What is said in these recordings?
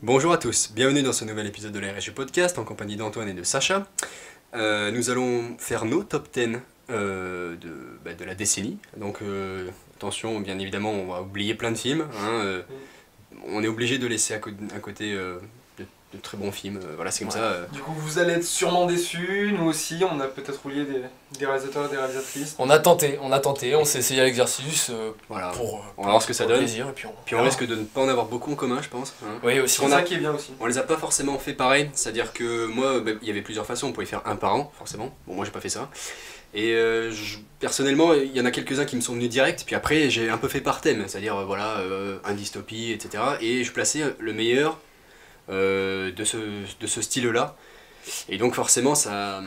Bonjour à tous, bienvenue dans ce nouvel épisode de la RSG Podcast en compagnie d'Antoine et de Sacha. Nous allons faire nos top 10 de la décennie. Donc attention, bien évidemment, on va oublier plein de films. On est obligé de laisser à côté de très bons films. Voilà, c'est comme ça. Du coup, vous allez être sûrement déçus, nous aussi, on a peut-être oublié des réalisateurs et des réalisatrices. On a tenté, on s'est essayé à l'exercice Voilà. On va voir ce que ça donne. Plaisir, et puis on risque de ne pas en avoir beaucoup en commun, je pense. Oui, aussi. C'est ça qui est bien aussi. On les a pas forcément fait pareil, c'est-à-dire que moi, il y avait plusieurs façons, on pouvait faire un par an, forcément. Bon, moi j'ai pas fait ça. Et personnellement, il y en a quelques-uns qui me sont venus direct, puis après j'ai un peu fait par thème, c'est-à-dire un dystopie, etc. Et je plaçais le meilleur de ce style-là. Et donc forcément, ça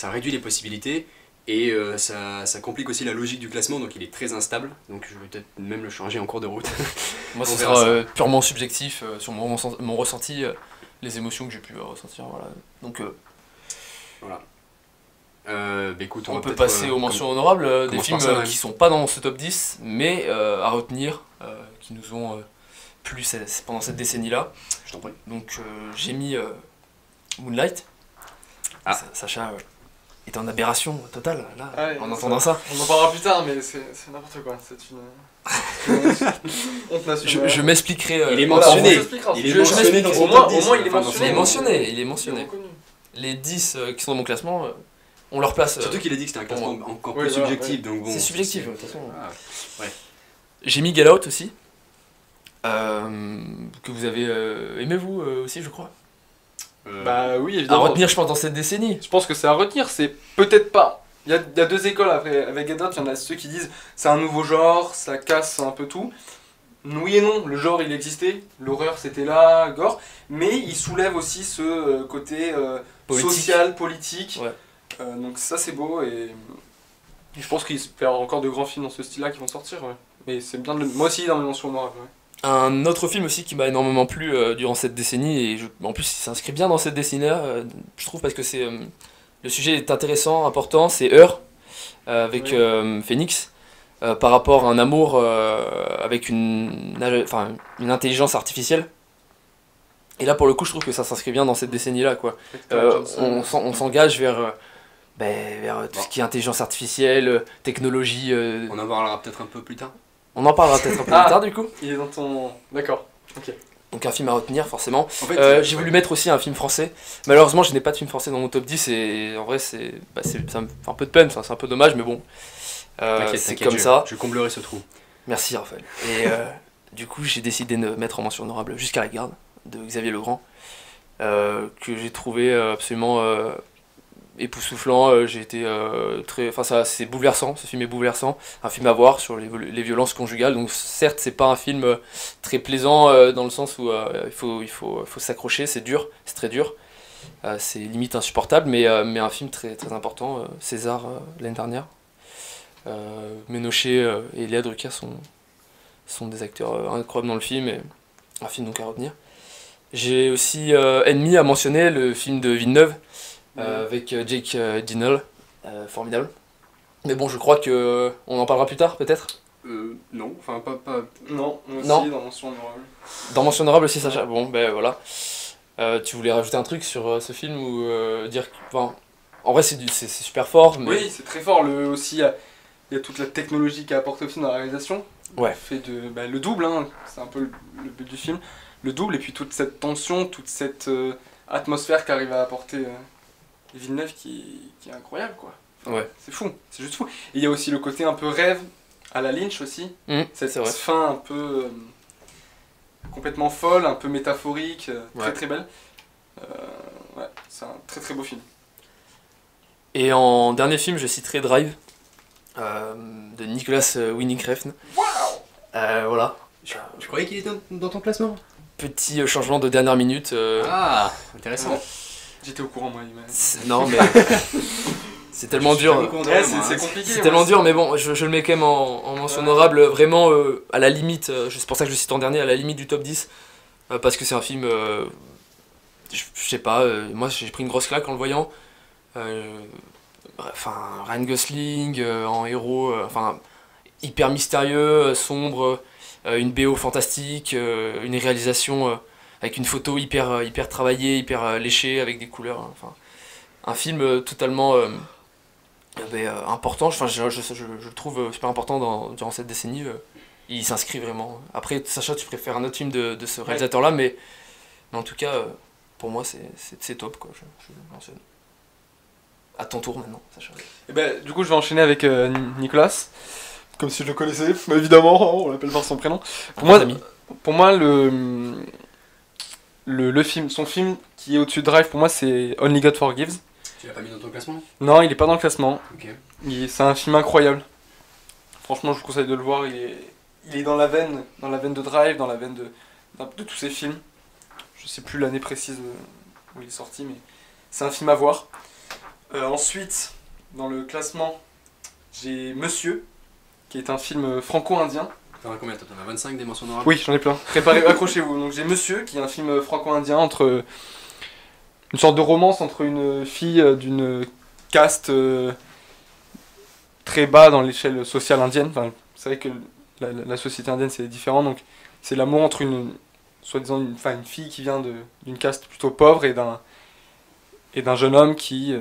réduit les possibilités. Et ça complique aussi la logique du classement, donc il est très instable, donc je vais peut-être même le changer en cours de route. Moi, ce sera purement subjectif sur mon ressenti, les émotions que j'ai pu ressentir. Voilà. Donc, voilà. Écoute, on peut passer aux mentions honorables, des films qui sont pas dans ce top 10, mais à retenir, qui nous ont plu pendant cette décennie-là. Je t'en prie. Donc, j'ai mis Moonlight. Sacha est en aberration totale, là, en entendant ça. On en parlera plus tard, mais c'est n'importe quoi, c'est une honte nationale. Je m'expliquerai. Il est mentionné. Au moins, il est mentionné. Les 10 qui sont dans mon classement, on leur place. Surtout qu'il a dit que c'était un classement encore plus subjectif, donc bon. C'est subjectif, de toute façon. Ouais. J'ai mis Get Out aussi, que vous avez aimé vous aussi, je crois. Bah oui, évidemment. À retenir, je pense, dans cette décennie. Je pense que c'est à retenir, c'est peut-être pas. Il y a deux écoles avec Get Out, il y en a ceux qui disent c'est un nouveau genre, ça casse un peu tout. Oui et non, le genre il existait, l'horreur c'était là, gore, mais il soulève aussi ce côté social, politique. Ouais. Donc ça c'est beau et je pense qu'il y aura encore de grands films dans ce style-là qui vont sortir. Ouais. Mais c'est bien de moi aussi dans mes mentions honorables. Ouais. Un autre film aussi qui m'a énormément plu durant cette décennie, et en plus il s'inscrit bien dans cette décennie-là, je trouve, parce que le sujet est intéressant, important, c'est Her, avec Phoenix, par rapport à un amour avec une intelligence artificielle. Et là pour le coup je trouve que ça s'inscrit bien dans cette décennie-là, quoi. On s'engage vers tout ce qui est intelligence artificielle, technologie. On en parlera peut-être un peu plus tard. On en parlera peut-être un peu plus tard du coup. Il est dans ton... D'accord, ok. Donc un film à retenir forcément. En fait, j'ai voulu mettre aussi un film français. Malheureusement je n'ai pas de film français dans mon top 10 et en vrai ça me fait un peu de peine, c'est un peu dommage, mais bon. C'est comme ça. Je comblerai ce trou. Merci Raphaël. Et du coup j'ai décidé de mettre en mention honorable Jusqu'à la garde de Xavier Legrand, que j'ai trouvé absolument époustouflant. J'ai été c'est bouleversant, ce film est bouleversant, un film à voir sur les violences conjugales. Donc certes c'est pas un film très plaisant dans le sens où il faut s'accrocher, c'est dur, c'est très dur, c'est limite insupportable, mais un film très, très important. César l'année dernière. Ménochet et Léa Drucker sont des acteurs incroyables dans le film, et un film donc à retenir. J'ai aussi Ennemi à mentionner, le film de Villeneuve, avec Jake Gyllenhaal, formidable. Mais bon, je crois que on en parlera plus tard, peut-être. Non, enfin pas. Non, moi aussi, Non. dans mention honorable. Dans mention honorable aussi, Sacha. Bon, ben voilà. Tu voulais rajouter un truc sur ce film ou dire, en vrai c'est super fort. Mais... Oui, c'est très fort. Aussi, il y a toute la technologie qu'a apporté au film dans la réalisation. Ouais. Fait le double, hein, c'est un peu le but du film. Le double, et puis toute cette tension, toute cette atmosphère qu'arrive à apporter Villeneuve qui est incroyable, quoi. Enfin, Ouais. C'est fou, c'est juste fou. Et il y a aussi le côté un peu rêve à la Lynch aussi. C'est vrai. Fin un peu complètement folle, un peu métaphorique, très très belle. Ouais, c'est un très très beau film. Et en dernier film, je citerai Drive, de Nicolas Winding Refn. Voilà. Je croyais qu'il était dans ton classement. Petit changement de dernière minute. Ah, intéressant. J'étais au courant, moi. Non, mais c'est tellement dur. Ouais, c'est compliqué. C'est tellement dur, mais bon, je le mets quand même en mention honorable, vraiment à la limite. C'est pour ça que je le cite en dernier, à la limite du top 10. Parce que c'est un film. Je sais pas, moi j'ai pris une grosse claque en le voyant. Ryan Gosling en héros, hyper mystérieux, sombre. une BO fantastique, une réalisation avec une photo hyper travaillée, hyper léchée, avec des couleurs. Enfin, un film totalement important. Enfin, je le trouve super important durant cette décennie. Il s'inscrit vraiment. Après, Sacha, tu préfères un autre film de ce réalisateur-là, mais en tout cas, pour moi, c'est top, quoi. Je le mentionne. À ton tour maintenant, Sacha. Et ben, du coup, je vais enchaîner avec Nicolas. Comme si je le connaissais, mais évidemment, on l'appelle par son prénom. Pour moi, son film qui est au-dessus de Drive, pour moi, c'est Only God Forgives. Tu l'as pas mis dans ton classement? Non, il est pas dans le classement. Ok. C'est un film incroyable. Franchement, je vous conseille de le voir. Il est dans la veine de Drive, dans la veine de tous ces films. Je sais plus l'année précise où il est sorti, mais c'est un film à voir. Ensuite, dans le classement, j'ai Monsieur, qui est un film franco-indien. T'en as combien? T'en as 25 des mentions honorables? Oui, j'en ai plein. Préparez, accrochez-vous. Donc j'ai Monsieur, qui est un film franco-indien entre une sorte de romance entre une fille d'une caste très bas dans l'échelle sociale indienne. Enfin, c'est vrai que la société indienne c'est différent, donc c'est l'amour entre soi-disant une fille qui vient d'une caste plutôt pauvre et d'un jeune homme qui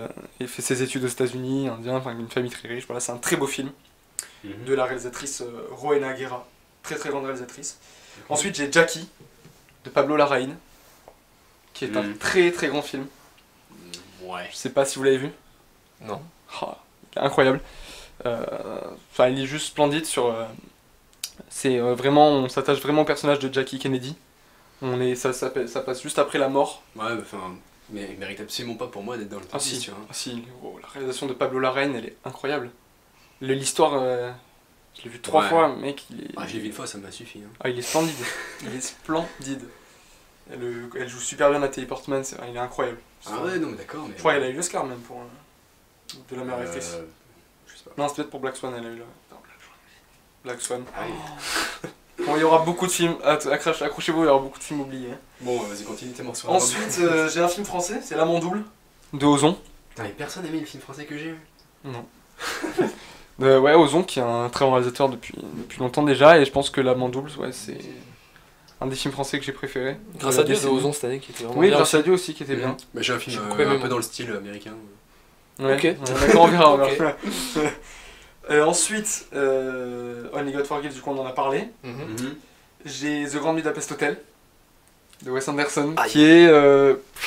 fait ses études aux États-Unis, indien, enfin une famille très riche. Voilà, c'est un très beau film de la réalisatrice Rowena Guerra, très très grande réalisatrice. Ensuite j'ai Jackie de Pablo Larraín, qui est un très très grand film. Ouais. Je sais pas si vous l'avez vu. Non. Oh, incroyable. Enfin, il est juste splendide sur. C'est vraiment, on s'attache vraiment au personnage de Jackie Kennedy. Ça passe juste après la mort. Ouais, enfin, mais il mérite absolument pas pour moi d'être dans le top 10, tu vois. Ah si, oh, la réalisation de Pablo Larraín, elle est incroyable. L'histoire, je l'ai vu 3 fois, mec. Ah, j'ai vu une fois, ça m'a suffi. Hein. Ah, il est splendide. Il est splendide. Elle joue super bien Nathalie Portman, il est incroyable. Ah ouais, non, mais d'accord. Mais... Je crois qu'elle a eu l'Oscar même pour de la meilleure actrice. Je sais pas. Non, c'est peut-être pour Black Swan, elle a eu Black Swan. Ah oui. Bon, il y aura beaucoup de films, accrochez-vous, il y aura beaucoup de films oubliés. Bon, vas-y, continue tes morceaux. Ensuite, j'ai un film français, c'est L'Amant double, de Ozon. Putain, mais personne n'a aimé le film français que j'ai vu. Non. Ouais, Ozon, qui est un très bon réalisateur depuis longtemps déjà, et je pense que L'Amant double, ouais, c'est un des films français que j'ai préféré. Grâce à Dieu de Ozon cette année qui était vraiment Oui, bien. grâce à Dieu aussi, qui était bien. Mais j'ai un film même un peu dans le style américain. Ouais, Ok. D'accord, on verra. Ok. Ensuite, Only God Forgives, du coup on en a parlé. J'ai The Grand Budapest Hotel de Wes Anderson, qui est...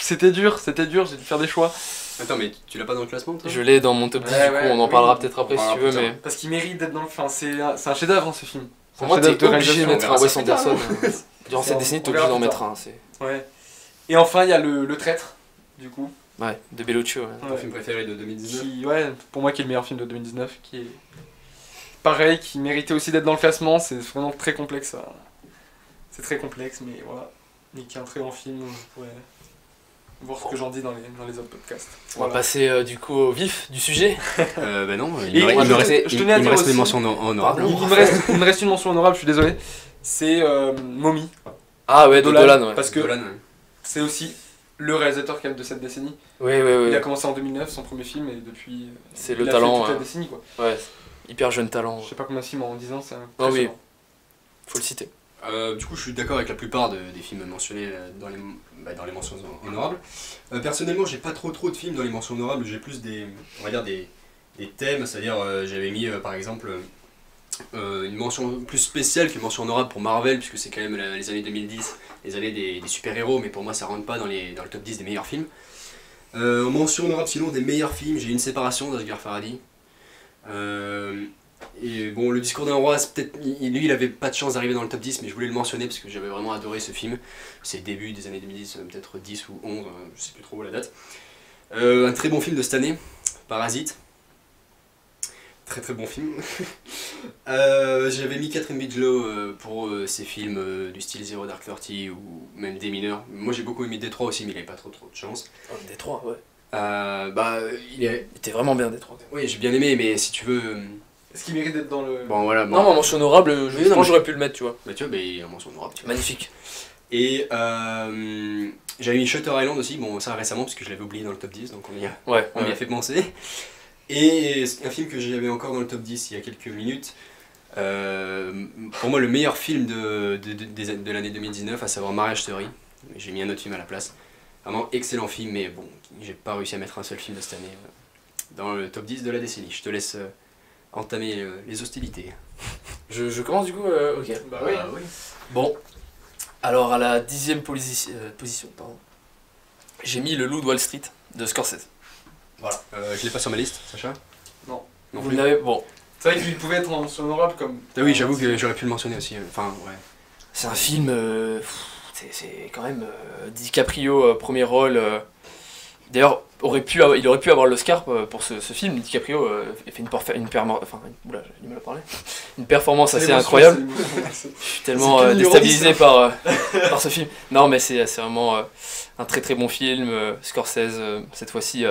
C'était dur, j'ai dû faire des choix. Attends, mais tu l'as pas dans le classement, toi? Je l'ai dans mon top 10, du coup, on en parlera peut-être après si tu veux, mais... Parce qu'il mérite d'être dans le... Enfin, c'est un chef-d'œuvre, ce film. Pour moi, t'es obligé de mettre un Wes Anderson. Durant cette décennie, t'es On obligé verra d'en plus mettre tard. un. Ouais. Et enfin, il y a le Traître, du coup. Ouais, de Belluccio. Ouais. Ton film préféré de 2019? Ouais, pour moi, qui est le meilleur film de 2019, qui est... Pareil, qui méritait aussi d'être dans le classement, c'est vraiment très complexe. C'est très complexe, mais voilà. Mais qui est un très grand film, vous pourrez voir ce que j'en dis dans les autres podcasts. On va passer du coup au vif du sujet. Bah non, Et il me reste je tenais à dire des aussi- mentions honorables. Il me reste une mention honorable, je suis désolé. C'est Mommy, Ah ouais, de Dolan, ouais. parce que Dolan, ouais. c'est aussi le réalisateur quand même de cette décennie. Oui. Il a commencé en 2009, son premier film, et depuis... C'est il le a talent. fait toute la décennie, quoi. Ouais, hyper jeune talent. Je sais pas combien de films en 10 ans, c'est Ah oui. impressionnant. Faut le citer. Du coup, je suis d'accord avec la plupart des films mentionnés dans les mentions honorables. Personnellement, j'ai pas trop de films dans les mentions honorables, j'ai plus on va dire des thèmes, c'est-à-dire j'avais mis par exemple une mention plus spéciale qu'une mention honorable pour Marvel, puisque c'est quand même les années 2010, les années des super-héros, mais pour moi ça rentre pas dans le top 10 des meilleurs films. En mention honorable sinon des meilleurs films, j'ai Une séparation d'Asghar Farhadi. Et bon, Le discours d'un roi, c'est peut-être lui il avait pas de chance d'arriver dans le top 10, mais je voulais le mentionner parce que j'avais vraiment adoré ce film. C'est le début des années 2010, peut-être 10 ou 11, je sais plus trop la date. Un très bon film de cette année, Parasite. Très bon film. J'avais mis Catherine Bigelow pour ses films du style Zero Dark Thirty ou même Des Mineurs. Moi j'ai beaucoup aimé Détroit aussi, mais il avait pas trop de chance. Oh, Détroit, ouais. Il était vraiment bien Détroit. Oui, j'ai bien aimé, mais si tu veux... Est-ce qu'il mérite d'être dans le... Bon voilà. Non, mais en mention honorable, je Oui, non, pense mais- que j'aurais pu le mettre, tu vois. Bah tu vois, il est en mention honorable. Tu vois. Magnifique. Et j'avais mis Shutter Island aussi, bon ça récemment parce que je l'avais oublié dans le top 10, donc on m'y a fait penser. Et un film que j'avais encore dans le top 10 il y a quelques minutes, Pour moi, le meilleur film de l'année 2019, à savoir Marriage Story. J'ai mis un autre film à la place. Vraiment excellent film, mais bon, j'ai pas réussi à mettre un seul film de cette année dans le top 10 de la décennie. Je te laisse entamer les hostilités. Je commence du coup, ok. Bah oui. Oui. Bon, alors à la 10e position, pardon, j'ai mis Le Loup de Wall Street de Scorsese. Voilà. Je l'ai pas sur ma liste, Sacha. Non. Non Vous plus. l'avez, bon, C'est vrai qu'il pouvait être en honorable comme. Ah oui, j'avoue que j'aurais pu le mentionner aussi. Enfin, ouais. c'est un film, c'est quand même DiCaprio, premier rôle. D'ailleurs, il aurait pu avoir l'Oscar pour ce film. DiCaprio fait une performance assez incroyable. Je suis tellement C'est déstabilisé par ce film. Non, mais c'est vraiment un très très bon film. Scorsese, cette fois-ci,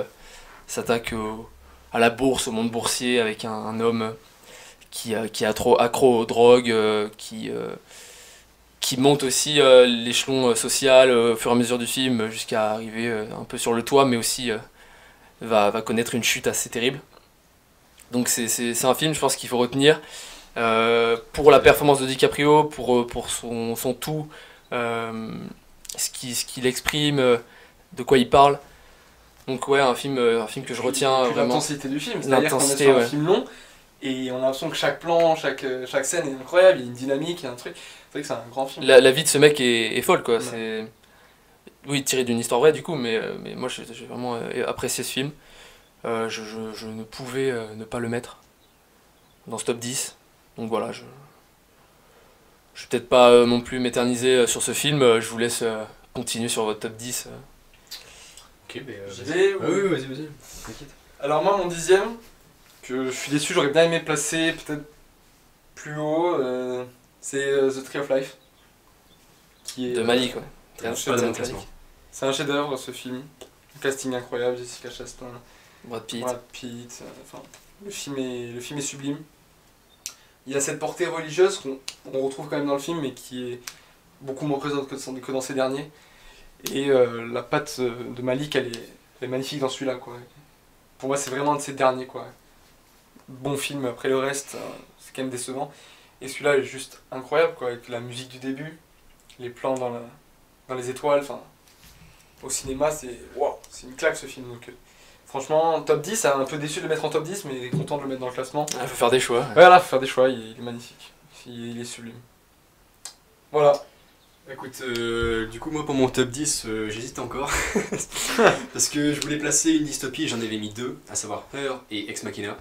s'attaque à la bourse, au monde boursier, avec un homme qui est accro aux drogues, qui monte aussi l'échelon social au fur et à mesure du film, jusqu'à arriver un peu sur le toit, mais aussi va connaître une chute assez terrible. Donc c'est un film, je pense, qu'il faut retenir. Pour la performance de DiCaprio, pour son tout, ce qu'il exprime, de quoi il parle. Donc ouais, un film que je retiens Puis vraiment. l'intensité du film, c'est-à-dire qu'on est L'intensité, sur un ouais. film long et on a l'impression que chaque plan, chaque scène est incroyable, il y a une dynamique, il y a un truc. C'est vrai que c'est un grand film. La vie de ce mec est folle, quoi. Ouais. C'est... Oui, tiré d'une histoire vraie, du coup, mais moi j'ai vraiment apprécié ce film. Je ne pouvais ne pas le mettre dans ce top 10. Donc voilà, je vais peut-être pas non plus m'éterniser sur ce film. Je vous laisse continuer sur votre top 10. Ok, mais. J'y vais ou- Oui, vas-y. T'inquiète. Alors moi, mon 10e, que je suis déçu, j'aurais bien aimé placer peut-être plus haut, c'est The Tree of Life. Qui est, De Malik, ouais. Très un très Pas de bon mon Malik. classement. C'est un chef-d'œuvre ce film. Un casting incroyable, Jessica Chastain, Brad Pitt. Brad Pitt. Enfin, le film est sublime. Il y a cette portée religieuse qu'on retrouve quand même dans le film, mais qui est beaucoup moins présente que dans ces derniers. Et la patte de Malik, elle est magnifique dans celui-là, quoi. Pour moi, c'est vraiment un de ces derniers, quoi. Bon film, après le reste, c'est quand même décevant. Et celui-là est juste incroyable, quoi, avec la musique du début, les plans dans les étoiles, enfin... Au cinéma, c'est une claque ce film. Donc, franchement, top 10, un peu déçu de le mettre en top 10, mais content de le mettre dans le classement. Il faut faire des choix. Voilà, faut faire des choix, il est magnifique. Il est sublime. Voilà. Écoute, du coup, moi pour mon top 10, j'hésite encore. Parce que je voulais placer une dystopie et j'en avais mis deux, à savoir Her et Ex Machina.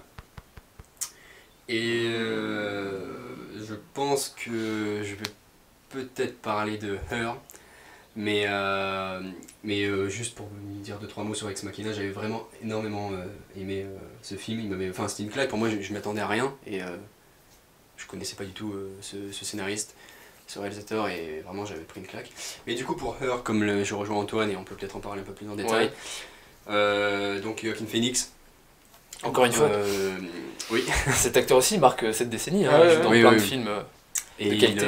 Et je pense que je vais peut-être parler de Her. Mais juste pour vous dire 2-3 mots sur Ex Machina, j'avais vraiment énormément aimé ce film. Enfin, c'était une claque, pour moi je m'attendais à rien. Et je connaissais pas du tout ce scénariste, ce réalisateur, et vraiment j'avais pris une claque. Mais du coup pour Her, comme je rejoins Antoine, et on peut peut-être en parler un peu plus en détail, donc Joaquin Phoenix. Encore une fois, Oui. cet acteur aussi marque cette décennie. Hein, Ah ouais, il joue dans oui, plein oui, de oui. films. Et de qualité.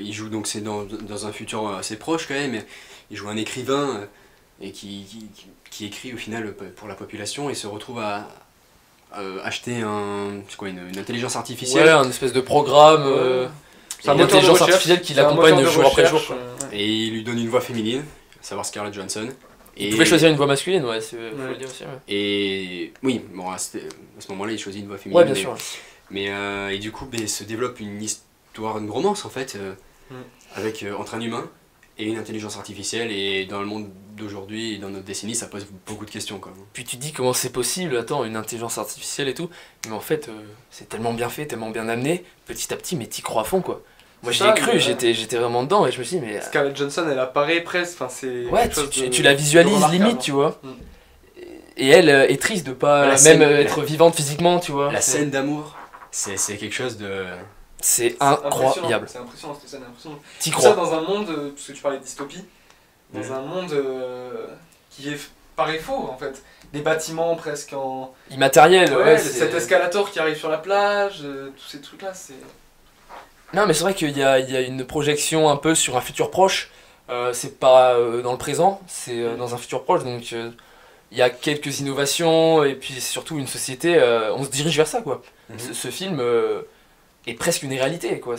il joue donc, c'est dans un futur assez proche quand même, il joue un écrivain et qui écrit au final pour la population et se retrouve à acheter une intelligence artificielle. Ouais, un espèce de programme. C'est un une moteur de intelligence recherche, artificielle qui c'est un l'accompagne moteur de jour après jour. recherche, Quoi. ouais. Et il lui donne une voix féminine, à savoir Scarlett Johansson. Il pouvait choisir une voix masculine, ouais, faut le dire aussi. Ouais, Et oui, bon, à ce moment-là, il choisit une voix féminine. bien sûr. Mais et du coup, se développe une histoire, une romance en fait, avec entre un humain et une intelligence artificielle. Et dans le monde d'aujourd'hui et dans notre décennie, ça pose beaucoup de questions quoi. Puis tu te dis comment c'est possible, attends, une intelligence artificielle et tout. Mais en fait, c'est tellement bien fait, tellement bien amené, petit à petit, mais t'y crois à fond quoi. Moi j'y ai Ça, cru, mais j'étais vraiment dedans et je me suis dit, mais. Scarlett Johansson, elle apparaît presque, enfin c'est. Ouais, quelque chose tu la visualises de remarquable, limite, hein. tu vois. Mm. Et elle est triste de pas La même scène- être vivante physiquement, tu vois. La scène d'amour, c'est quelque chose de... C'est C'est incroyable. C'est impressionnant cette scène, impressionnant. T'y Tout ça crois. dans un monde, parce que tu parlais de dystopie, dans un monde qui paraît faux en fait. Des bâtiments presque en. Immatériel, ouais. Cet escalator qui arrive sur la plage, tous ces trucs là, c'est. Non, mais c'est vrai qu'il y a une projection un peu sur un futur proche. C'est pas dans le présent, c'est dans un futur proche. Donc il y a quelques innovations et puis surtout une société. On se dirige vers ça, quoi. Ce film est presque une réalité, quoi.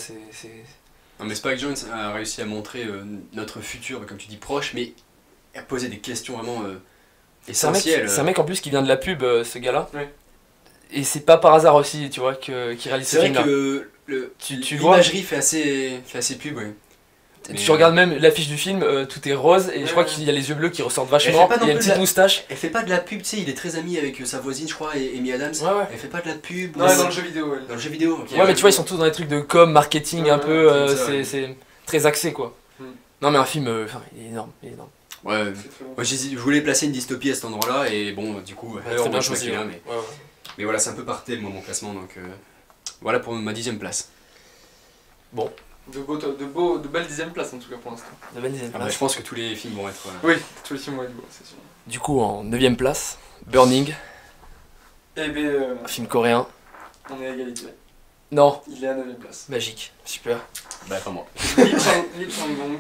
Non, mais Spike Jonze a réussi à montrer notre futur, comme tu dis, proche, mais à poser des questions vraiment essentielles. C'est un mec en plus qui vient de la pub, ce gars-là. Ouais. Et c'est pas par hasard aussi, tu vois, qu'il réalise ce C'est vrai film-là. que Tu vois, l'imagerie fait assez pub, ouais. Mais, tu regardes même l'affiche du film, tout est rose, et je crois qu'il y a les yeux bleus qui ressortent vachement, pas non il y a une plus petite de la- moustache. Elle fait pas de la pub, tu sais, il est très ami avec sa voisine, je crois, et Amy Adams. Ouais, ouais. Elle fait pas de la pub. Non, dans le jeu vidéo, ouais. Dans le jeu vidéo. ok. Ouais, mais tu vois, ils sont tous dans des trucs de com, marketing un Ouais, peu, c'est ça, ouais. c'est très axé, quoi. Mm. Non, mais un film, enfin, il est énorme, il est énorme. Ouais. C'est très bon. Moi, je voulais placer une dystopie à cet endroit-là, et bon, du coup, Ouais, on très va bien choisir choisi. là, Ouais. mais, mais voilà, c'est un peu par thème, moi, mon classement, donc voilà pour ma 10ème place. De belles 10e places en tout cas pour l'instant. De bonne dizaine de Ah bah, places. je pense que tous les films vont être. Oui, tous les films vont être beaux, c'est sûr. Du coup, en 9ème place, Burning, Eh bien, un film coréen. on est à égalité. Non, Il est à 9e place. magique, super. Bah, pas moi. Lee Chang-dong.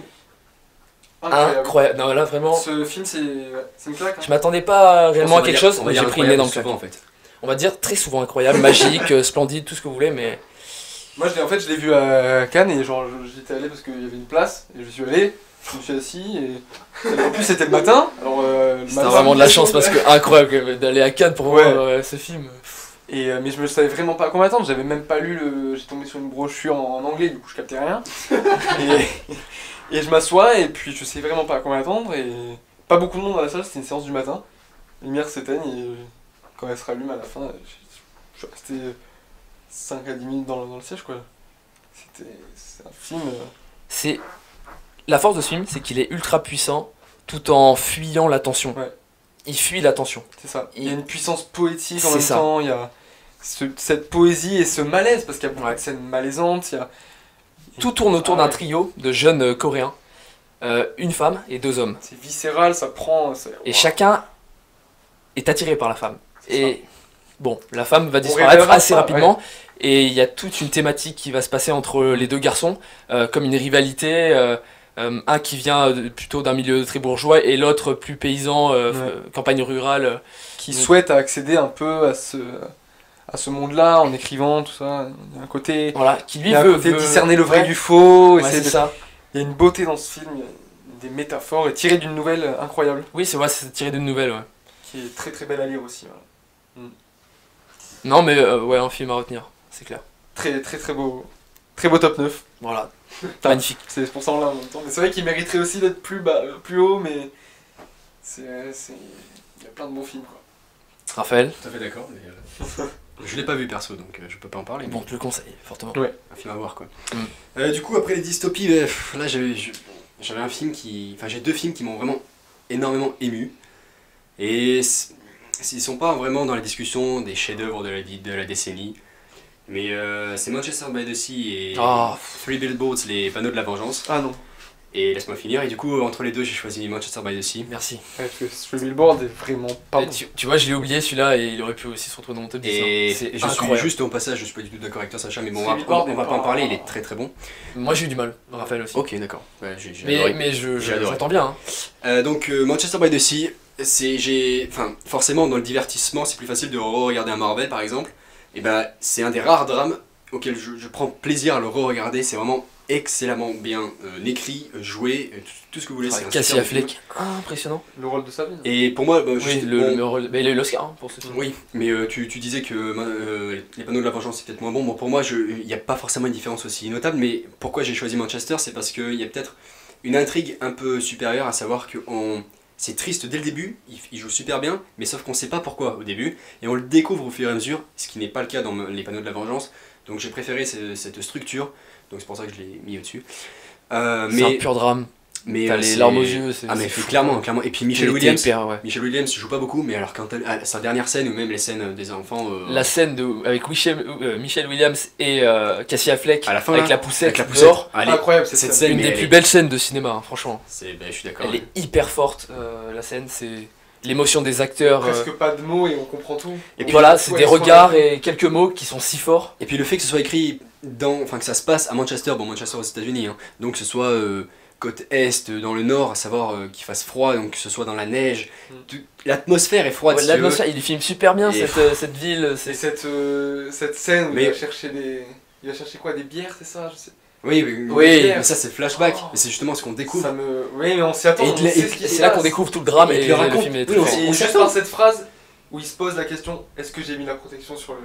Incroyable. Incroyable. Non, là, vraiment, Ce film, c'est une claque. Hein. je m'attendais pas réellement à quelque chose, on va mais dire j'ai pris une énorme incroyable claque. souvent, en fait. On va dire très souvent incroyable, magique, splendide, tout ce que vous voulez, mais Moi, je l'ai vu à Cannes et genre, j'étais allé parce qu'il y avait une place et je suis allé, je me suis assis et en plus c'était le matin. Alors, le c'était matin, vraiment de la chance parce que incroyable d'aller à Cannes pour Ouais. voir ce film. Et mais je me savais vraiment pas à quoi m'attendre. J'avais même pas lu le. J'ai tombé sur une brochure en anglais, du coup je captais rien. et je m'assois et puis je sais vraiment pas à quoi m'attendre et pas beaucoup de monde dans la salle. C'était une séance du matin. Les lumières s'éteignent et quand elle se rallume à la fin, je suis resté 5 à 10 minutes dans le siège quoi. C'est un film. C'est la force de ce film, c'est qu'il est ultra puissant tout en fuyant la tension. Ouais. Il fuit la tension. C'est ça. Il y a une puissance poétique en C'est même ça. temps. Il y a cette poésie et ce malaise parce qu'il y a beaucoup Ouais. de scènes malaisantes. Il y a Tout tourne autour Ah d'un ouais. trio de jeunes Coréens, une femme et 2 hommes. C'est viscéral, ça prend. Et chacun est attiré par la femme. C'est Et bon, la femme va On disparaître révélera assez ça, rapidement. Et il y a toute une thématique qui va se passer entre les deux garçons, comme une rivalité. Un qui vient plutôt d'un milieu très bourgeois et l'autre plus paysan, campagne rurale. qui Mm. souhaite accéder un peu à ce monde-là en écrivant, tout ça. Il y a un côté, Voilà, qui il lui y a un veut, côté veut- discerner le vrai Ouais, du faux. ouais, essayer c'est de- ça. Il y a une beauté dans ce film, il y a des métaphores et tiré d'une nouvelle incroyable, Oui, c'est vrai, c'est tiré d'une nouvelle, ouais. qui est très très belle à lire aussi. Voilà. Non, mais ouais, un film à retenir, c'est clair. Très très très beau top 9. Voilà, Putain, magnifique. C'est pour ça on l'a en même temps. Mais c'est vrai qu'il mériterait aussi d'être plus bas, plus haut, mais il y a plein de bons films quoi. Raphaël, Tout à fait d'accord, mais je l'ai pas vu perso, donc je peux pas en parler. bon, Mais je te le conseille fortement. un film à voir quoi. Mm. Du coup, après les dystopies, là j'avais un film qui. Enfin, j'ai 2 films qui m'ont vraiment énormément ému. Et ils sont pas vraiment dans la discussion des chefs-d'œuvre de la décennie. Mais c'est Manchester by the Sea et Ah. Three Billboards, les panneaux de la vengeance. Ah non, Et laisse-moi finir. Et du coup, entre les deux, j'ai choisi Manchester by the Sea. Merci. ouais, parce que ce billboard est vraiment pas Et bon. tu vois, je l'ai oublié celui-là et il aurait pu aussi se retrouver dans mon top 10. Et hein. C'est je suis incroyable. juste au passage, je suis pas du tout d'accord avec toi, Sacha, mais bon, Three Billboards on va est pas en pas- parler, il est très très bon. Moi j'ai eu du mal, Raphaël aussi. Ok, d'accord. Ouais, j'ai adoré. Mais J'ai adoré. j'entends bien. Hein. Donc Manchester by the Sea, enfin forcément dans le divertissement c'est plus facile de re-regarder un Marvel par exemple. Et ben c'est un des rares drames auxquels je prends plaisir à le re-regarder. C'est vraiment excellemment bien écrit, joué, tout ce que vous voulez. C'est un Cassie superbe film. Affleck, impressionnant. Le rôle de Sabine. Et pour moi, bah, Oui, juste, le bon, rôle- mais il a eu l'Oscar hein, pour ce film. oui, mais tu disais que les panneaux de la vengeance c'est peut-être moins bon. Bon pour moi, il n'y a pas forcément une différence aussi notable. Mais pourquoi j'ai choisi Manchester, c'est parce qu'il y a peut-être une intrigue un peu supérieure, à savoir que c'est triste dès le début, il joue super bien, mais sauf qu'on sait pas pourquoi au début, et on le découvre au fur et à mesure, ce qui n'est pas le cas dans les panneaux de la vengeance. Donc j'ai préféré cette structure, donc c'est pour ça que je l'ai mis au-dessus. C'est un Mais pur drame. T'as les c'est- larmes aux yeux. Ah mais fou. clairement. Et puis Michel T'es Williams. hyper, ouais. Michel Williams joue pas beaucoup, mais alors quand sa dernière scène ou même les scènes des enfants. La scène avec Michel Williams et Cassie Affleck à la fin avec là, la poussette, avec la poussette. dehors, Allez, Incroyable cette cette scène. scène, une mais des elle plus est- belles scènes de cinéma, hein, franchement. je suis d'accord. Elle ouais. est hyper forte, la scène, c'est l'émotion des acteurs. Presque pas de mots et on comprend tout. Et puis Voilà, c'est Ouais, des ils sont regards là. et quelques mots qui sont si forts. Et puis le fait que ce soit écrit enfin que ça se passe à Manchester, bon Manchester aux États-Unis, hein, donc que ce soit côte est, dans le nord, à savoir qu'il fasse froid, donc que ce soit dans la neige, l'atmosphère est froide. Ouais, si tu veux. l'atmosphère, il filme super bien Et- cette ville. C'est cette scène où Mais- il va chercher Il va chercher quoi, des bières, c'est ça, je sais. Oui, Oui. mais ça c'est flashback. Oh. Mais c'est justement ce qu'on découvre. Ça me... Oui, mais on s'y attend. Et, on sait ce qui se c'est là passe. qu'on découvre tout le drame Et et, il le le raconte. film est Oui, très on fort. s'y- Et juste s'attend. par cette phrase où il se pose la question, est-ce que j'ai mis la protection sur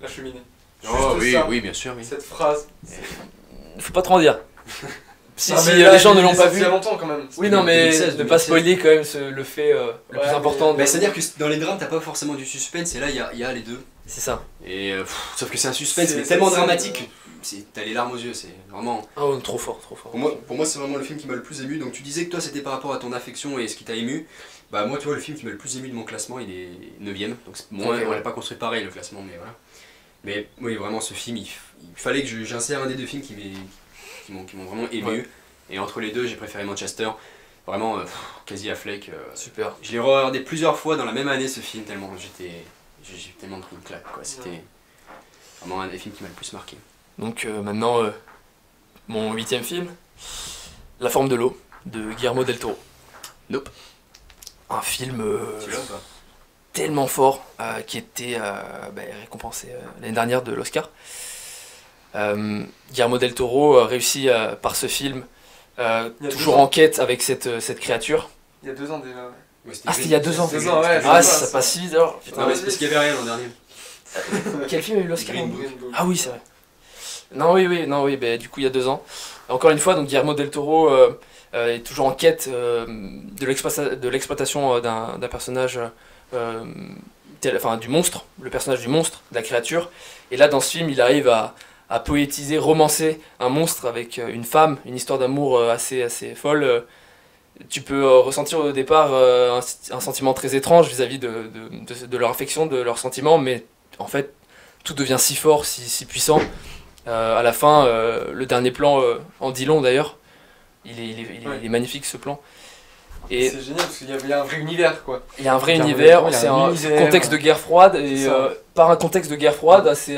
la cheminée? Oh, Juste ça. oui, bien sûr, oui. Cette phrase. Faut pas trop en dire. Si, Ah, si mais là, les gens ne il l'ont est pas sorti vu. il y a longtemps quand même. Oui, non, mais 2016, ne pas 2016. spoiler quand même le fait le Ouais, plus mais- important. Bah, c'est-à-dire que dans les drames, t'as pas forcément du suspense, et là, il y a les deux. C'est ça. Et sauf que c'est un suspense, C'est- mais tellement c'est- dramatique que t'as les larmes aux yeux, c'est vraiment. Oh, trop fort, trop fort. Pour moi c'est vraiment le film qui m'a le plus ému. Donc tu disais que toi c'était par rapport à ton affection et ce qui t'a ému. Bah moi tu vois le film qui m'a le plus ému de mon classement il est 9ème. Donc moi Ok, on ouais. l'a pas construit pareil le classement mais voilà. Mais oui vraiment ce film il fallait que j'insère un des deux films qui m'ont vraiment ému. Ouais. Et entre les deux j'ai préféré Manchester. Vraiment quasi Affleck. Super. Je l'ai regardé plusieurs fois dans la même année ce film tellement j'ai tellement pris une claque quoi. C'était vraiment un des films qui m'a le plus marqué. Donc maintenant, mon 8ème film, La forme de l'eau, de Guillermo del Toro. Nope. Un film Tu l'as ou pas? tellement fort qui était récompensé l'année dernière de l'Oscar. Guillermo del Toro réussit par ce film, Il y a toujours 2 ans. en quête avec cette créature. Il y a 2 ans déjà. Ouais. Ouais, c'était Ah, c'était il y a 2 ans. 2 ans, ouais. Ah, c'est ça passe si vite alors. Putain, Non mais c'est parce qu'il y avait rien l'an dernier. quel film a eu l'Oscar? Green Book. Ah oui, c'est vrai. Non, oui, du coup, il y a 2 ans. Encore une fois, donc Guillermo del Toro est toujours en quête de l'exploitation d'un personnage, du monstre, le personnage du monstre, de la créature. Et là, dans ce film, il arrive à poétiser, romancer un monstre avec une femme, une histoire d'amour assez folle. Tu peux ressentir au départ un sentiment très étrange vis-à-vis de leur affection, de leurs sentiments, mais en fait, tout devient si fort, si puissant. À la fin, le dernier plan en dit long d'ailleurs. Il est magnifique ce plan. Et C'est génial parce qu'il y a un vrai univers quoi. il y a un vrai Guillermo univers, del Toro, il y a c'est un un univers. contexte de guerre froide, et C'est ça. par un contexte de guerre froide assez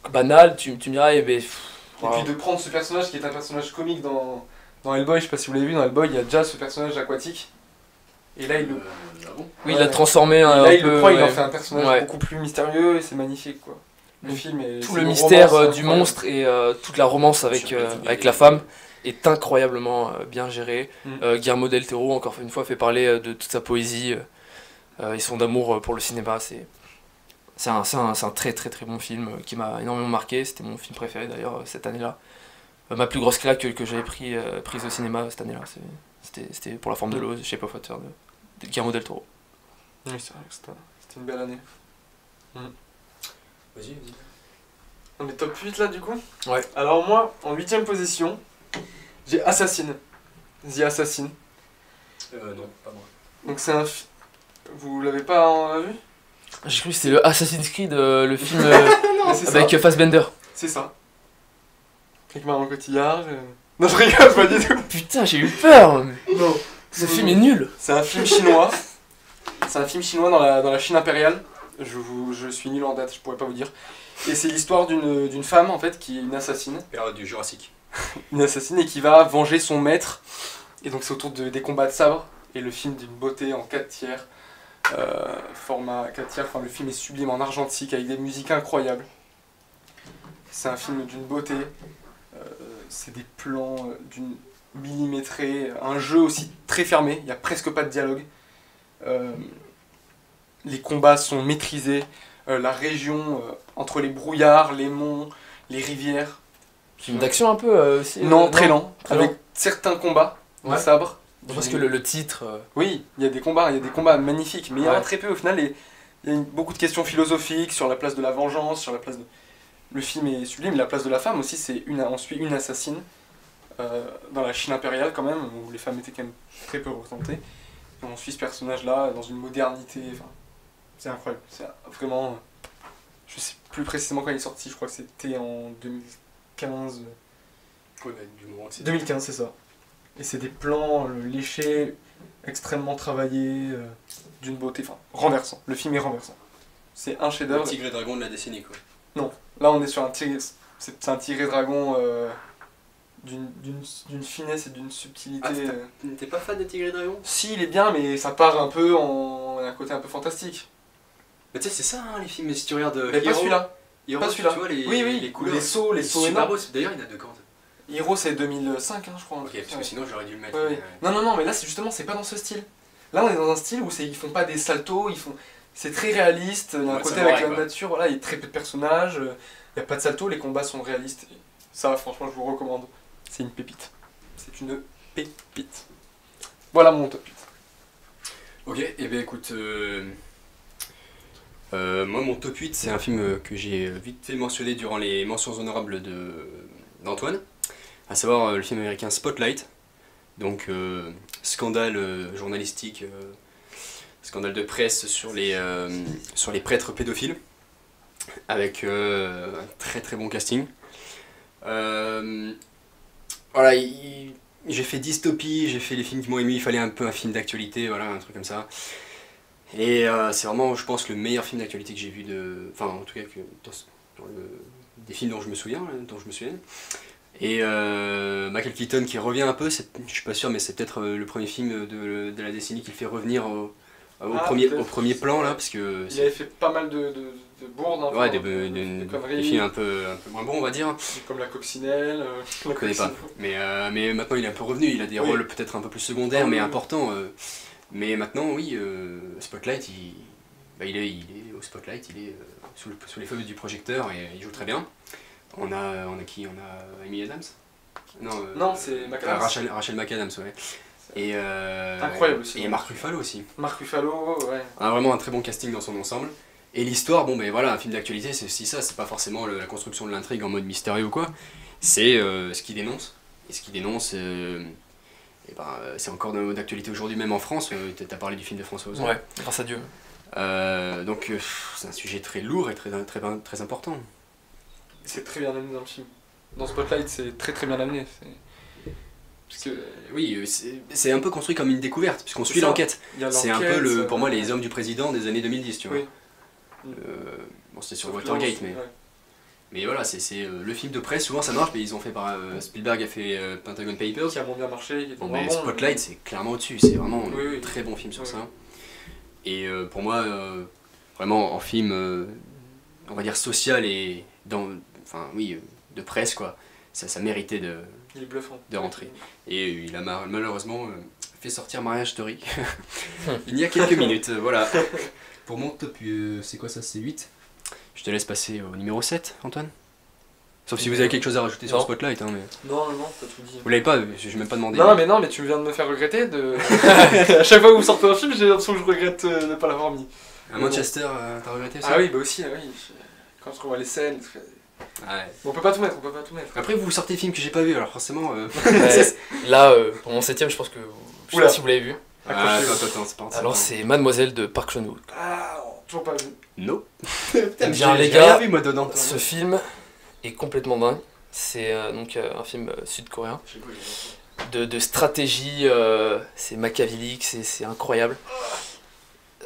banal, tu me diras, Et puis de prendre ce personnage qui est un personnage comique dans Hellboy, je sais pas si vous l'avez vu, dans Hellboy il y a déjà ce personnage aquatique. Et là il le, Ah bon oui, il ouais. l'a transformé et un là, il peu, le prend, il en ouais. fait un personnage Ouais. beaucoup plus mystérieux et c'est magnifique quoi. Le Donc, film est. Tout c'est le une mystère romance du incroyable. monstre et toute la romance avec Surprise, la femme est incroyablement bien gérée. Mm. Guillermo del Toro, encore une fois, fait parler de toute sa poésie et son amour pour le cinéma. C'est un très très très bon film qui m'a énormément marqué. C'était mon film préféré d'ailleurs cette année-là. Ma plus grosse claque que j'avais prise au cinéma cette année-là, c'était pour La forme de l'eau, Shape of Water de Guillermo del Toro. Oui, c'est vrai que c'était une belle année. Vas-y. On est top 8 là du coup. Ouais. Alors moi, en 8ème position, j'ai Assassin. The Assassin. Non, pas moi. Donc c'est un... Vous l'avez pas vu? J'ai cru que c'était le Assassin's Creed, le film Mais c'est ça. avec Fassbender. C'est ça. Avec Marion Cotillard. Non, je rigole pas du tout. Putain, j'ai eu peur. Non. Ce film est nul. C'est un film chinois. C'est un film chinois dans la Chine impériale. Je suis nul en date, je pourrais pas vous dire. Et c'est l'histoire d'une femme en fait qui est une assassine. Période du Jurassique. Une assassine et qui va venger son maître. Et donc c'est autour des combats de sabre. Et le film d'une beauté en 4 tiers. Format 4 tiers. Enfin, le film est sublime en argentique avec des musiques incroyables. C'est un film d'une beauté. C'est des plans d'une millimétrée. Un jeu aussi très fermé. Il n'y a presque pas de dialogue. Les combats sont maîtrisés. La région entre les brouillards, les monts, les rivières. Film d'action un peu aussi. Non, très lent. très Avec lent. certains combats Ouais. de sabre. Parce que le titre. Oui, il y a des combats magnifiques, mais il y en a Ouais. très peu au final. Il y a beaucoup de questions philosophiques sur la place de la vengeance, sur la place de... Le film est sublime, la place de la femme aussi, on suit une assassine dans la Chine impériale quand même, où les femmes étaient quand même très peu représentées. Et on suit ce personnage-là dans une modernité, enfin, c'est incroyable. C'est vraiment... Je sais plus précisément quand il est sorti, je crois que c'était en 2015. Ouais, bah, du moment que c'est 2015, c'est ça. Et c'est des plans léchés, extrêmement travaillés, d'une beauté, enfin, renversant. Le film est renversant. C'est un le chef-d'œuvre. tigre et dragon de la décennie quoi. Là, on est sur un tigre, c'est un tigre et dragon d'une finesse et d'une subtilité. Ah, t'es pas fan de tigre et dragon? Si, il est bien, mais ça part un peu en un côté un peu fantastique. Mais tu sais c'est ça hein, les films, si tu regardes Mais pas Hero, celui-là. Hero, Pas tu celui-là. vois les, Oui, les couleurs. les sauts super énormes. beau. D'ailleurs, il a de quand? Hero c'est 2005 hein, je crois. Ok, parce que sinon j'aurais dû le mettre. Ouais, ouais. Non, mais là c'est justement c'est pas dans ce style. Là on est dans un style où ils font pas des saltos, c'est très réaliste, il y a un Ouais, côté samouraï, avec la quoi. nature, voilà, il y a très peu de personnages, il y a pas de salto, les combats sont réalistes. Ça franchement je vous recommande. C'est une pépite. C'est une pépite. Voilà mon top 8. Ok, et bien écoute, moi mon top 8 c'est un film que j'ai vite fait mentionner durant les mentions honorables d'Antoine, à savoir le film américain Spotlight, donc scandale journalistique, scandale de presse sur les prêtres pédophiles, avec un très très bon casting. Voilà, j'ai fait dystopie, j'ai fait les films qui m'ont ému, il fallait un peu un film d'actualité, voilà, un truc comme ça. Et c'est vraiment, je pense, le meilleur film d'actualité que j'ai vu enfin, en tout cas, des films dont je me souviens, Et Michael Keaton qui revient un peu, je suis pas sûr, mais c'est peut-être le premier film de la décennie qui le fait revenir au premier plan, là, parce que... Il avait fait pas mal de bourdes, hein, Ouais, enfin, des conneries, films un peu moins bons, on va dire. comme la coccinelle, Je connais pas. Mais maintenant il est un peu revenu, il a des rôles peut-être un peu plus secondaires, mais importants. Mais maintenant, oui, Spotlight, il est au Spotlight, il est sous les feux du projecteur et il joue très bien. On a qui? On a Amy Adams? Non, c'est McAdams. Rachel McAdams, ouais. Et, Incroyable aussi. Et Mark Ruffalo aussi. Mark Ruffalo, ouais. Vraiment un très bon casting dans son ensemble. Et l'histoire, bon ben voilà, un film d'actualité, c'est aussi ça, c'est pas forcément la construction de l'intrigue en mode mystérieux ou quoi, c'est ce qu'il dénonce. Et ce qu'il dénonce, c'est encore d'actualité aujourd'hui, même en France, t'as parlé du film de François Ozon. Ouais, grâce à Dieu. Donc c'est un sujet très lourd et très important. C'est très bien amené dans le film. Dans Spotlight, c'est très très bien amené. Parce que Oui, c'est un peu construit comme une découverte, puisqu'on suit ça. l'enquête. il y a C'est un l'enquête, peu, pour moi, les hommes du président des années 2010, tu vois. Oui. Bon, c'était sur Watergate, mais... Ouais. Mais voilà, c'est le film de presse, souvent ça marche, mais ils ont fait Spielberg a fait Pentagon Papers. Qui a moins bien marché. Qui était Bon, moins mais bon, Spotlight, c'est clairement au-dessus, c'est vraiment Oui. un très bon film sur Oui. ça. Et pour moi, vraiment en film, on va dire social et de presse, quoi, ça méritait Il est bluffant. de rentrer. Et il a malheureusement fait sortir Marriage Story il y a quelques minutes, voilà. Pour mon top, c'est quoi ça, c'est 8. Je te laisse passer au numéro 7, Antoine. Sauf si vous avez quelque chose à rajouter sur Non. Spotlight, hein, mais... Non, t'as tout dit. Vous l'avez pas, je vais même pas demandé. Non, mais tu viens de me faire regretter de. À chaque fois que vous sortez un film, j'ai l'impression que je regrette de ne pas l'avoir mis. À Manchester, t'as regretté aussi? Ah oui, bah aussi, oui. Quand je revois les scènes. Ouais. Bon, on peut pas tout mettre, Après, vous sortez des films que j'ai pas vus, alors forcément... Ouais, là, pour mon 7ème, je pense que. Je sais Oula. pas si vous l'avez vu. Attends, c'est pas Alors, c'est Mademoiselle de Park Chan-wook. Ah, toujours pas vu. No. Eh bien, les j'ai gars, rien vu, moi, dedans. Ce film est complètement dingue. C'est donc un film sud-coréen de stratégie. C'est machiavélique, c'est incroyable.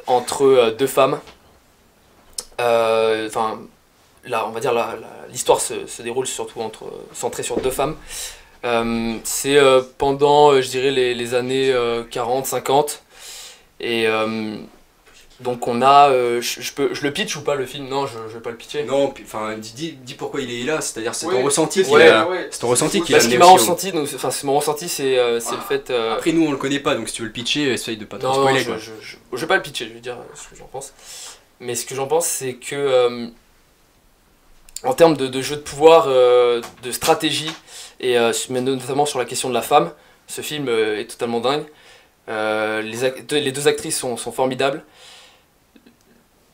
Entre deux femmes. Enfin, là, on va dire l'histoire se déroule surtout centrée sur deux femmes. C'est pendant, je dirais, les années 40-50. Et donc on a... je le pitch ou pas le film? Non, je vais pas le pitcher. Non, enfin, dis pourquoi il est là, c'est-à-dire c'est Oui, ton ressenti qu'il ouais, a... ouais. C'est ton ressenti qu'il Bah, a ce qui amené m'a au film. ressenti, mon ressenti, c'est le fait... Après, nous, on le connaît pas, donc si tu veux le pitcher, essaye de pas trop non, spoiler, je quoi. vais pas le pitcher, je vais dire ce que j'en pense. Mais ce que j'en pense, c'est que... en termes de jeu de pouvoir, de stratégie, et mais notamment sur la question de la femme, ce film est totalement dingue. Les deux actrices sont formidables.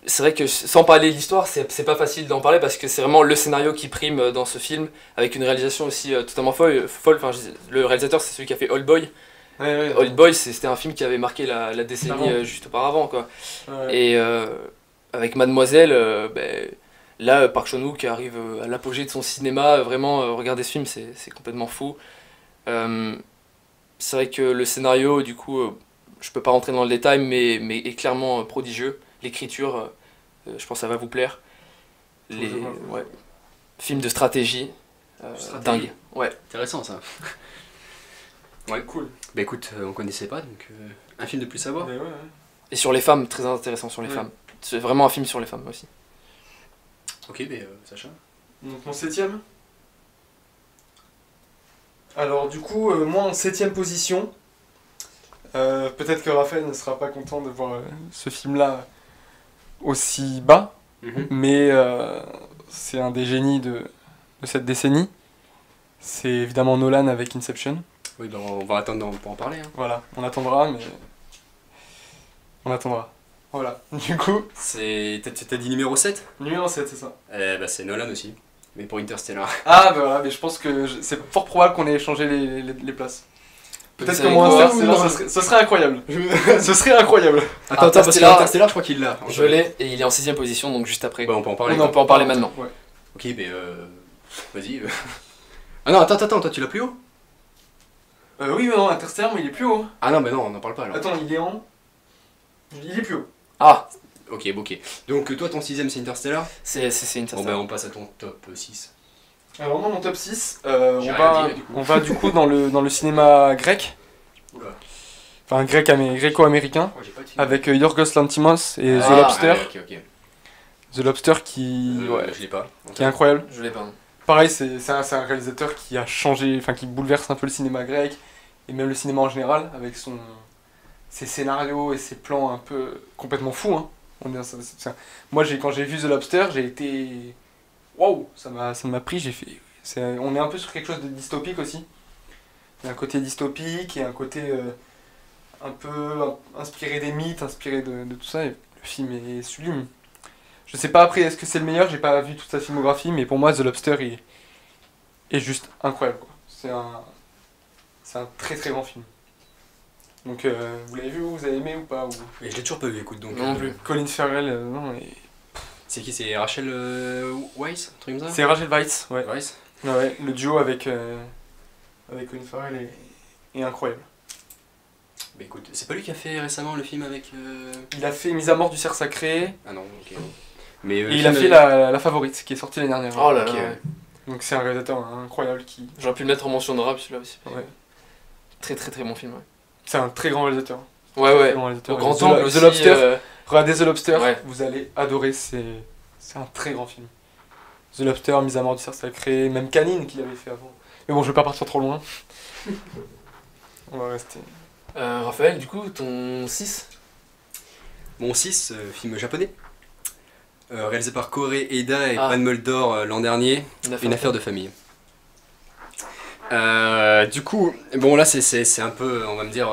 C'est vrai que sans parler de l'histoire, c'est pas facile d'en parler parce que c'est vraiment le scénario qui prime dans ce film, avec une réalisation aussi totalement folle. Enfin, le réalisateur, c'est celui qui a fait Old Boy. Ouais. Old Boy, c'était un film qui avait marqué la décennie juste auparavant, quoi. Ouais. Et avec Mademoiselle, là, Park Chan-wook arrive à l'apogée de son cinéma. Vraiment, regarder ce film, c'est complètement fou. C'est vrai que le scénario, du coup, je peux pas rentrer dans le détail, mais est clairement prodigieux. L'écriture, je pense que ça va vous plaire. Ouais. Film de stratégie, dingue. Ouais. Intéressant, ça. Ouais, cool. Bah écoute, on connaissait pas, donc un film de plus à voir. Ouais. Et sur les femmes, très intéressant sur les Ouais. femmes. C'est vraiment un film sur les femmes aussi. Ok, mais Sacha. Donc mon 7ème. Alors du coup, moi en 7ème position, peut-être que Raphaël ne sera pas content de voir ce film-là aussi bas, mais c'est un des génies de cette décennie. C'est évidemment Nolan avec Inception. Oui, ben on va attendre pour en parler. Hein. Voilà, on attendra, mais... On attendra. Voilà, du coup... T'as dit numéro 7 Numéro 7, c'est ça. Bah c'est Nolan aussi, mais pour Interstellar. Ah bah voilà, mais je pense que c'est fort probable qu'on ait échangé les places. Peut-être que savez moi, quoi Interstellar, ce serait incroyable. Ce serait incroyable. Attends, parce que Interstellar, Interstellar, je crois qu'il l'a. Je l'ai et il est en 6ème position, donc juste après. Bah on peut en parler. On peut en parler maintenant. Ouais. Ok, mais vas-y. Ah non, attends, toi tu l'as plus haut? Oui, mais non, Interstellar, mais il est plus haut. Ah non, mais non, on n'en parle pas alors. Attends, il est en... Il est plus haut. Ah, Ok. Donc toi ton 6ème c'est Interstellar? c'est Bon Interstellar. ben on passe à ton top 6. Alors moi, mon top 6, J'ai rien dit, du coup. on va du coup dans le cinéma grec. Oula. Enfin, gréco-américain. Oh, j'ai pas de film. Avec Yorgos Lanthimos et The Ah, Lobster. Ah, ok. The Lobster qui... Je l'ai pas. qui est incroyable. Je l'ai pas. Non. Pareil, c'est un réalisateur qui a changé, enfin qui bouleverse un peu le cinéma grec et même le cinéma en général avec ses scénarios et ses plans un peu complètement fous. Hein. Moi, quand j'ai vu The Lobster, j'ai été waouh, ça m'a pris. On est un peu sur quelque chose de dystopique aussi. Il y a un côté dystopique et un côté un peu inspiré des mythes, inspiré de tout ça. Et le film est sublime. Je sais pas après, est-ce que c'est le meilleur? J'ai pas vu toute sa filmographie, mais pour moi, The Lobster est juste incroyable. Quoi. C'est un très très grand film. Donc, vous l'avez vu, vous avez aimé ou pas ou... Mais je l'ai toujours pas vu, écoute donc. Non plus. Colin Farrell, non, et... C'est qui? C'est Rachel Weisz, un truc comme ça? C'est Rachel Weisz, ouais. Weisz. Ouais, le duo avec Colin Farrell est incroyable. Bah écoute, c'est pas lui qui a fait récemment le film avec. Il a fait Mise à mort du cerf sacré, Ah non, ok. Mais et il a fait la Favorite, qui est sortie l'année dernière. Oh là Ok, là. ouais. Donc c'est un réalisateur incroyable qui... J'aurais pu le mettre en mention honorable celui-là aussi. Ouais. Très très très bon film. Ouais, C'est un très grand réalisateur. ouais. Très ouais. grand réalisateur. Au grand The angle aussi. Lobster, regardez The Lobster, Ouais. vous allez adorer, c'est un très grand film. The Lobster, Mise à mort du cerf sacré, même Canine qu'il avait fait avant. Mais bon, je vais pas partir trop loin. On va rester... Raphaël, du coup, ton 6? Mon 6, film japonais. Réalisé par Korei Eida et Ah. Pan Mulder l'an dernier. Une affaire de famille. Du coup, bon là c'est un peu, on va me dire,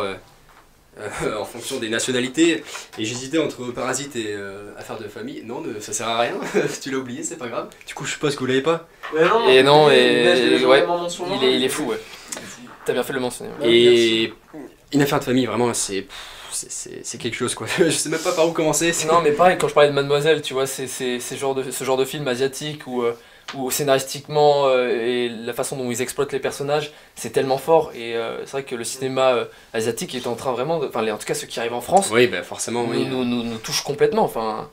en fonction des nationalités. Et j'hésitais entre Parasite et Affaire de famille. Non, ça sert à rien, tu l'as oublié, c'est pas grave. Du coup, je suppose que vous l'avez pas. Et non, mais et ouais, mention, il est fou, ouais. T'as bien fait de le mentionner. Ouais. Et Une affaire de famille, vraiment, c'est quelque chose quoi. Je sais même pas par où commencer. Non, mais pareil, quand je parlais de Mademoiselle, tu vois, c'est ce genre de film asiatique où scénaristiquement et la façon dont ils exploitent les personnages, c'est tellement fort. Et c'est vrai que le cinéma asiatique est en train vraiment de. Enfin, en tout cas, ceux qui arrivent en France, Oui, bah forcément, oui. nous touchent complètement. Enfin,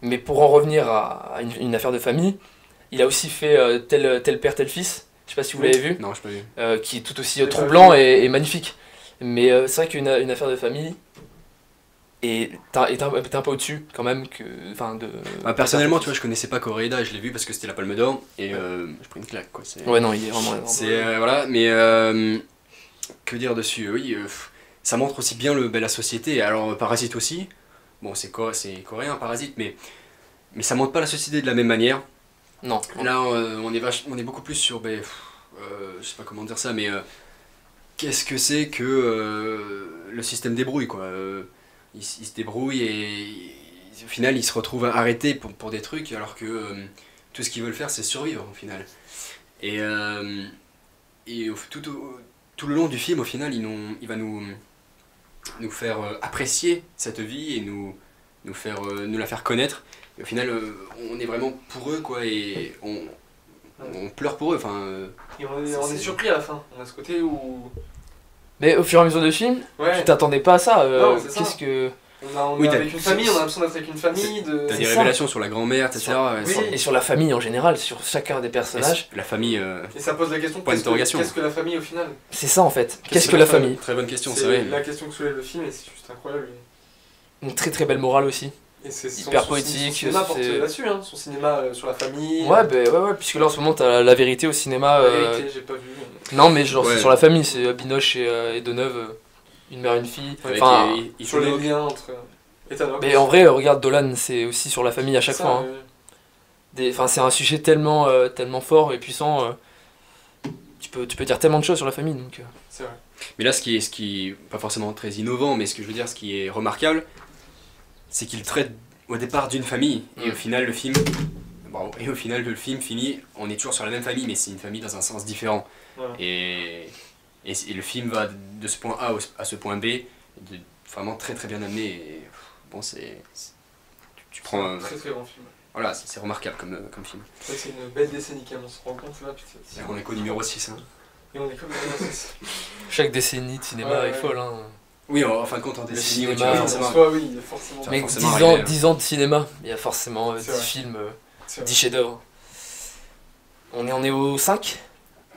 mais pour en revenir à une affaire de famille, il a aussi fait tel père, tel fils. Je sais pas si vous l'avez vu. Non, je pas vu. Qui est tout aussi J'ai pas troublant vu. et magnifique. Mais c'est vrai qu'une affaire de famille est un peu au-dessus quand même que. Enfin, de. Bah, personnellement, tu vois, je connaissais pas Koreeda, je l'ai vu parce que c'était la Palme d'Or et je prends une claque quoi. Ouais, non, il est vraiment. C'est voilà, mais que dire dessus? Oui, ça montre aussi bien la société. Alors Parasite aussi. Bon, c'est coréen Parasite, mais ça montre pas la société de la même manière. Non. Là, on est beaucoup plus sur, je sais pas comment dire ça, mais qu'est-ce que c'est que le système débrouille quoi. Il se débrouille et au final, ils se retrouvent arrêtés pour des trucs alors que tout ce qu'ils veulent faire, c'est survivre au final. Et tout le long du film, au final, il va nous faire apprécier cette vie et nous la faire connaître. Et au final, on est vraiment pour eux, quoi, et on pleure pour eux. Enfin, Et on est surpris à la fin. On a ce côté où... Mais au fur et à mesure du film, Ouais. tu t'attendais pas à ça. Non, c'est ça. Qu'est-ce que. On Oui, est t'as- avec une famille, on a l'impression d'être avec une famille. t'as c'est des ça. révélations sur la grand-mère, etc. Oui. Et sur la famille en général, sur chacun des personnages. La famille. Et ça pose la question, Point d'interrogation. qu'est-ce que la famille au final? C'est ça en fait. Qu'est-ce que la famille? Très bonne question, c'est vrai. La question que soulève le film et c'est juste incroyable. Une très très belle morale aussi. Et c'est hyper poétique, Son cinéma porte c'est- là-dessus, hein. Son cinéma sur la famille. Ouais, ouais, puisque là en ce moment t'as La Vérité au cinéma. La vérité, j'ai pas vu. Non, mais genre Ouais. c'est sur la famille, c'est Binoche et Deneuve, une mère, une fille. Avec Enfin, Sur les liens entre Ethan Hawke. mais en vrai, regarde Dolan, c'est aussi sur la famille à chaque Ça, fois. Hein. Enfin, c'est un sujet tellement, tellement fort et puissant. Tu peux dire tellement de choses sur la famille. Donc, C'est vrai. Mais là, ce qui est pas forcément très innovant, mais ce que je veux dire, ce qui est remarquable, c'est qu'il traite au départ d'une famille, et au final, le film. Bravo. Et au final, le film finit, on est toujours sur la même famille, mais c'est une famille dans un sens différent. Voilà. Et le film va de ce point A à ce point B, vraiment très très bien amené. Et, bon, tu C'est prends. un très très bon film. Voilà, c'est remarquable comme film. C'est vrai que c'est une belle décennie quand même, on se rend compte là. Putain, Et on est qu'au numéro 6. Hein. Et on est comme dans chaque décennie de cinéma Ouais, est folle. Hein. Oui, en fin de compte, en décennie, cinéma, tu vois, en forcément. soi, oui, forcément. Ça va Mais forcément 10 ans, arriver, 10 ans de cinéma, il y a forcément 10 C'est vrai. films, C'est vrai. 10 chefs-d'œuvre. On est au 5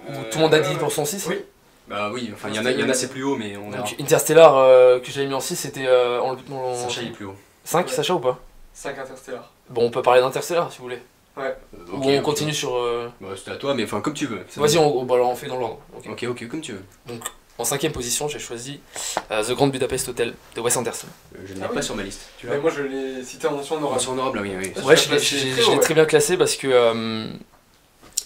Ou tout le monde a dit pour son 6 Oui. Bah oui, enfin, il y en a c'est plus haut, mais on verra. Donc Interstellar que j'avais mis en 6, c'était Sacha il est plus haut. 5, Ouais. Sacha ou pas? 5 Interstellar. Bon, on peut parler d'Interstellar si vous voulez. Ok, Ou on ok. continue sur... Bah, c'était à toi, mais enfin, comme tu veux. Vas-y, bah, alors on fait dans l'ordre. Ok. Ok, comme tu veux. En 5ème position, j'ai choisi The Grand Budapest Hotel de Wes Anderson. Je ne l'ai Ah pas oui. sur ma liste. Tu Mais l'as moi je l'ai cité en mention honorable. Mention honorable, oui. Ah, Ouais, tu je l'as l'ai placé je très haut, l'ai ouais. très bien classé parce que